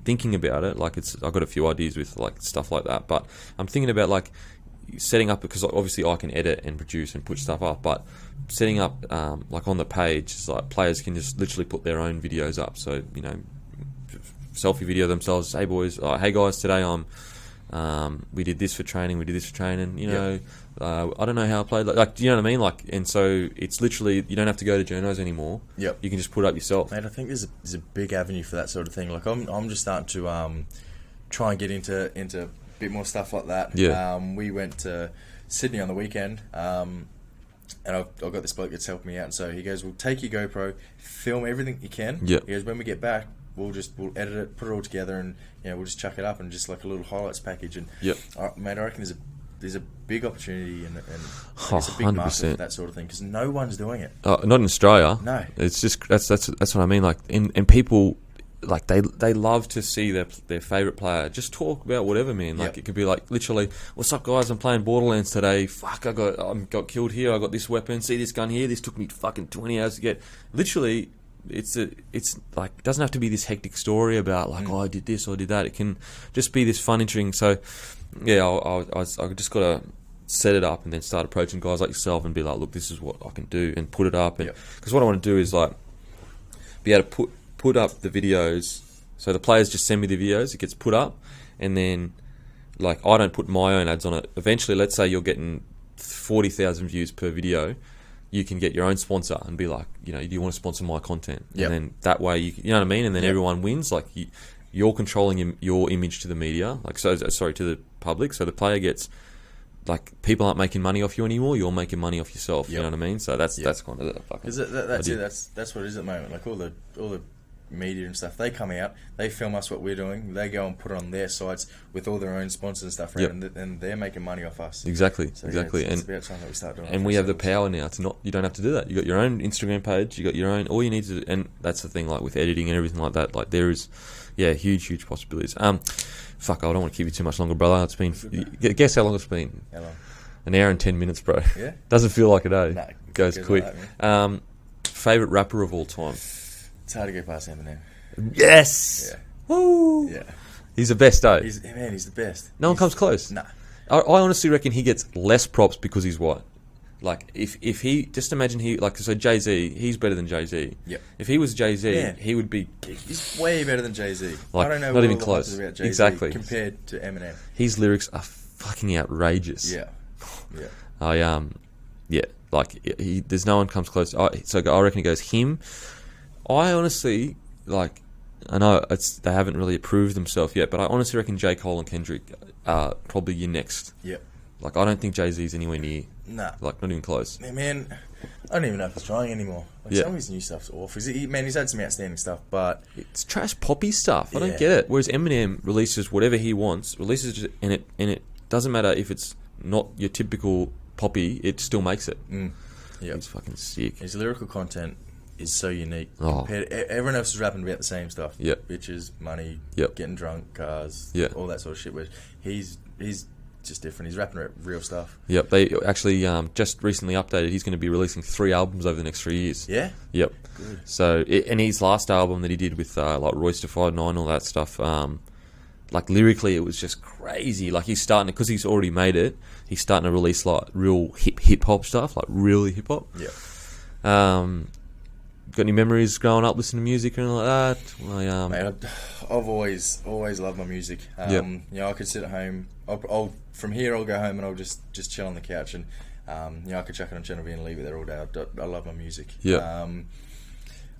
thinking about it. Like I've got a few ideas with like stuff like that, but I'm thinking about like setting up, because obviously I can edit and produce and put stuff up, but setting up like on the page, is like players can just literally put their own videos up. So you know, selfie video themselves. Hey boys, hey guys, today we did this for training. You know, I don't know how I played. Like, do you know what I mean? Like, and so it's literally, you don't have to go to journos anymore. Yep. You can just put it up yourself. Mate, I think there's a big avenue for that sort of thing. Like, I'm just starting to try and get into a bit more stuff like that. Yeah. We went to Sydney on the weekend, and I've got this bloke that's helping me out. And so he goes, "We'll take your GoPro, film everything you can." Yep. He goes, "When we get back, we'll edit it, put it all together, and we'll just chuck it up and just like a little highlights package." And mate, I reckon there's a big opportunity and it's a big 100%. market for that sort of thing, because no one's doing it. Not in Australia. No, it's just that's what I mean. Like, and people like they love to see their favourite player just talk about whatever, man. Like it could be like literally, "What's up, guys? I'm playing Borderlands today. Fuck, I got killed here. I got this weapon. See this gun here. This took me fucking 20 hours to get." Literally. It's like, it doesn't have to be this hectic story about like, I did this or I did that. It can just be this fun, interesting. So yeah, I just got to set it up and then start approaching guys like yourself and be like, look, this is what I can do, and put it up. And because what I want to do is like be able to put up the videos. So the players just send me the videos, it gets put up, and then like I don't put my own ads on it. Eventually, let's say you're getting 40,000 views per video. You can get your own sponsor and be like, you know, do you want to sponsor my content? And then that way, you know what I mean? And then everyone wins. Like, you're controlling your image to the media, like, to the public. So the player gets, like, people aren't making money off you anymore. You're making money off yourself. You know what I mean? So that's kind of the fucking. That's what it is at the moment. Like all the media and stuff, they come out, they film us what we're doing, they go and put it on their sites with all their own sponsors and stuff around, and they're making money off us. Exactly. It's about time that we start doing it. And we have the power now to not. You don't have to do that. You got your own Instagram page. You got your own. All you need to, and that's the thing. Like with editing and everything like that. Like there is, huge possibilities. Fuck, I don't want to keep you too much longer, brother. It's been. Guess how long it's been? How long? An hour and 10 minutes, bro. Yeah. Doesn't feel like a day. No, it goes quick. Like favorite rapper of all time? It's hard to go past Eminem. Yes. Yeah. Woo. Yeah. He's the best, eh? He's the best. No one comes close. Nah. I honestly reckon he gets less props because he's white. Like, if he... Just imagine so Jay-Z, he's better than Jay-Z. Yep. If he was Jay-Z, he would be... He's way better than Jay-Z. Like, I don't know not even all the close. hype is about Jay-Z Exactly. compared to Eminem. His lyrics are fucking outrageous. Yeah. There's no one comes close. So I reckon it goes him. I honestly, like... I know they haven't really proved themselves yet, but I honestly reckon J. Cole and Kendrick are probably your next. Yep. Like, I don't think Jay-Z's anywhere near. Nah. Like, not even close. Man, I don't even know if he's trying anymore. Like, some of his new stuff's awful. He's had some outstanding stuff, but... It's trash poppy stuff. I don't get it. Whereas Eminem releases whatever he wants, and it doesn't matter if it's not your typical poppy, it still makes it. Yeah. He's fucking sick. His lyrical content is so unique. Oh. Everyone else is rapping about the same stuff. Yep. Bitches, money, getting drunk, cars, all that sort of shit. Where he's just different. He's rapping about real stuff. Yep. They actually just recently updated. He's going to be releasing 3 albums over the next 3 years. Yeah? Yep. Good. So, and his last album that he did with like Royce da 5'9", all that stuff, like lyrically, it was just crazy. Like he's starting because he's already made it. He's starting to release like real hip hop stuff, like really hip hop. Yeah. Got any memories growing up listening to music or anything like that? Mate, I've always loved my music. You know, I could sit at home. I'll from here I'll go home and I'll just chill on the couch and you know, I could chuck it on Channel V and leave it there all day. I love my music. Yeah.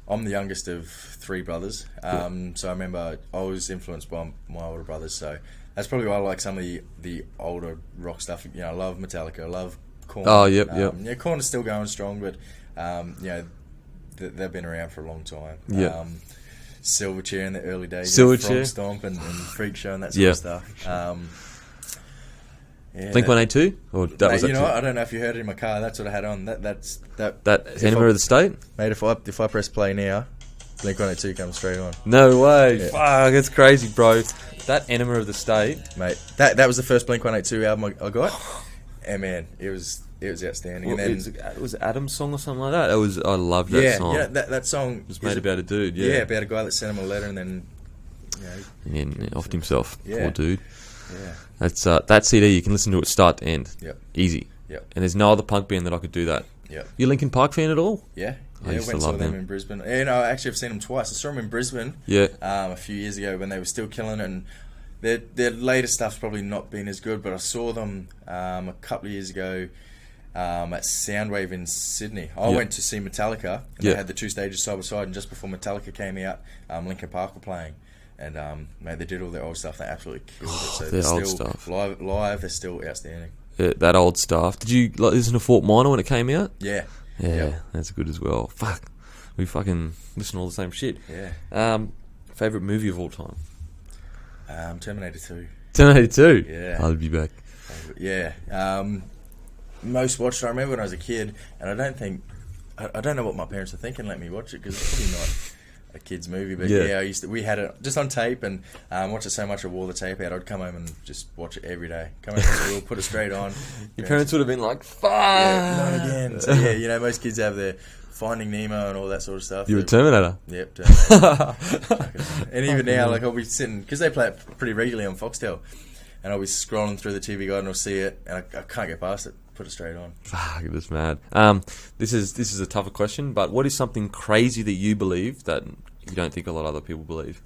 I'm the youngest of 3 brothers, so I remember I was influenced by my older brothers. So that's probably why I like some of the older rock stuff. You know, I love Metallica. I love Korn. Oh, yep. Yeah, Korn is still going strong, but you know, they've been around for a long time. Yeah. Silverchair in the early days. Silverchair. Frog Stomp and Freak Show and that sort of stuff. Yeah, Blink-182? Or that mate, was you know what? I don't know if you heard it in my car. That's what I had on. That's Enema of the State? Mate, if I press play now, Blink-182 comes straight on. No way. Yeah. Fuck, that's crazy, bro. That Enema of the State. Mate, that was the first Blink-182 album I got. And man, it was outstanding. Well, and then it was Adam's song or something like that. I loved that song. Yeah, that song It was made about a dude, yeah. Yeah, about a guy that sent him a letter and then, you know, And then offed himself. Yeah. Poor dude. yeah. That's that CD, you can listen to it start to end. Yep. Easy. Yep. And there's no other punk band that I could do that. Yep. You a Linkin Park fan at all? Yeah. I Yeah, used to went and saw love them them. in Brisbane. And actually I've seen them twice. I saw them in Brisbane Yeah. a few years ago when they were still killing it, and their later stuff's probably not been as good, but I saw them a couple of years ago at Soundwave in Sydney. I went to see Metallica, and they had the 2 stages side by side, and just before Metallica came out, Linkin Park were playing. And mate, they did all their old stuff. They absolutely killed it. So Their they're old still stuff. live, they're still outstanding. Yeah, that old stuff. Did you listen to Fort Minor when it came out? Yeah. Yeah, Yep. that's good as well. Fuck. We fucking listen to all the same shit. Yeah. Favourite movie of all time? Terminator 2. Terminator 2? Yeah. I'll be back. Yeah. Most watched. I remember when I was a kid, and I don't know what my parents were thinking. Let me watch it because it's probably not a kid's movie. But Yeah. we had it just on tape and watched it so much I wore the tape out. I'd come home and just watch it every day. Come home from school, put it straight on. Your parents would have been like, fuck! Yeah, not again. So yeah, you know, most kids have their Finding Nemo and all that sort of stuff. You were Terminator? Yep. Terminator. And even now, like, I'll be sitting, because they play it pretty regularly on Foxtel, and I'll be scrolling through the TV guide and I'll see it, and I can't get past it. Put it straight on. Fuck, it was mad. This is a tougher question, but what is something crazy that you believe that you don't think a lot of other people believe?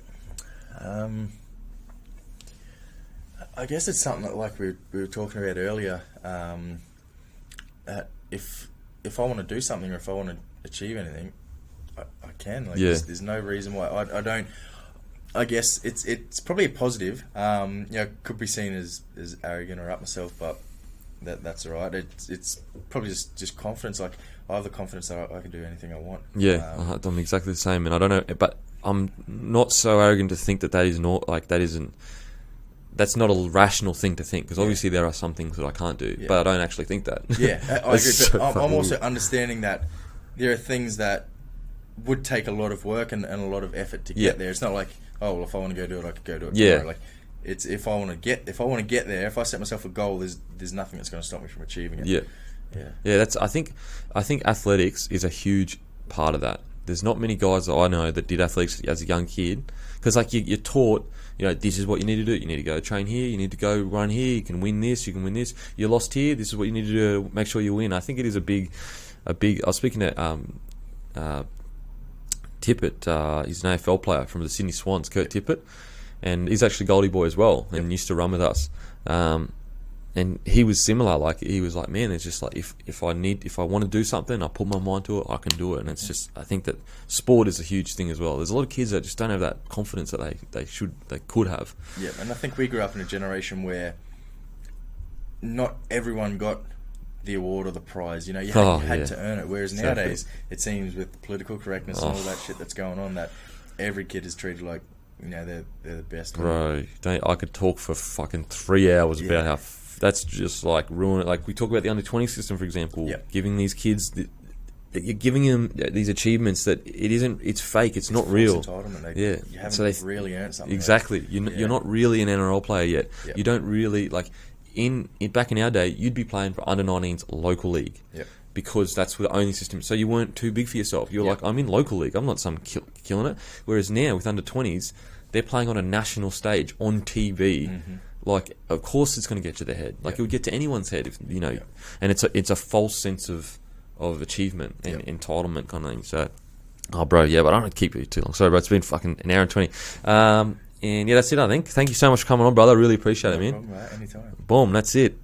I guess it's something that, like we were talking about earlier, that if I want to do something or if I want to achieve anything, I can. Like, there's no reason why I don't. I guess it's probably a positive. You know, could be seen as arrogant or up myself, but that's alright. It's probably just confidence. Like, I have the confidence that I can do anything I want. Yeah, I'm exactly the same, and I don't know, but I'm not so arrogant to think that is not like that isn't. That's not a rational thing to think, because obviously there are some things that I can't do, but I don't actually think that. Yeah, I agree. So But I'm also understanding that there are things that would take a lot of work and a lot of effort to get there. It's not like, oh, well, if I want to go do it, I could go do it tomorrow. Like, it's if I want to get there, if I set myself a goal, there's nothing that's going to stop me from achieving it. Yeah. That's I think athletics is a huge part of that. There's not many guys that I know that did athletics as a young kid, because like you're taught, you know, this is what you need to do. You need to go train here. You need to go run here. You can win this. You can win this. You're lost here. This is what you need to do to make sure you win. I think it is a big. I was speaking to Tippett, he's an AFL player from the Sydney Swans, Kurt Tippett, and he's actually Goldie boy as well, and used to run with us. And he was similar. Like, he was like, man, it's just like if I want to do something, I put my mind to it, I can do it. And it's just, I think that sport is a huge thing as well. There's a lot of kids that just don't have that confidence that they could have. Yeah, and I think we grew up in a generation where not everyone got the award or the prize. You know, you had to earn it. Whereas nowadays, it seems with political correctness and all that shit that's going on, that every kid is treated like, you know, they're the best. Bro, I could talk for fucking 3 hours about how that's just like ruin it. Like, we talk about the under-20 system, for example, giving these kids you're giving them these achievements that it's fake, it's not real. Entitlement. You haven't really earned something. Exactly. You're not really an NRL player yet. You don't really, like, back in our day, you'd be playing for under-19s local league. Because that's the only system. So you weren't too big for yourself. You're like, I'm in local league. I'm not some killing it. Whereas now, with under-20s, they're playing on a national stage on TV. Like, of course, it's going to get to their head. Like, it would get to anyone's head if you know. And it's a false sense of achievement and entitlement kind of thing. So, bro, yeah, but I don't want to keep you too long. Sorry, bro. It's been fucking an hour and 20. And yeah, that's it. I think. Thank you so much for coming on, brother. I really appreciate it, man. No problem, mate. Anytime. Boom. That's it.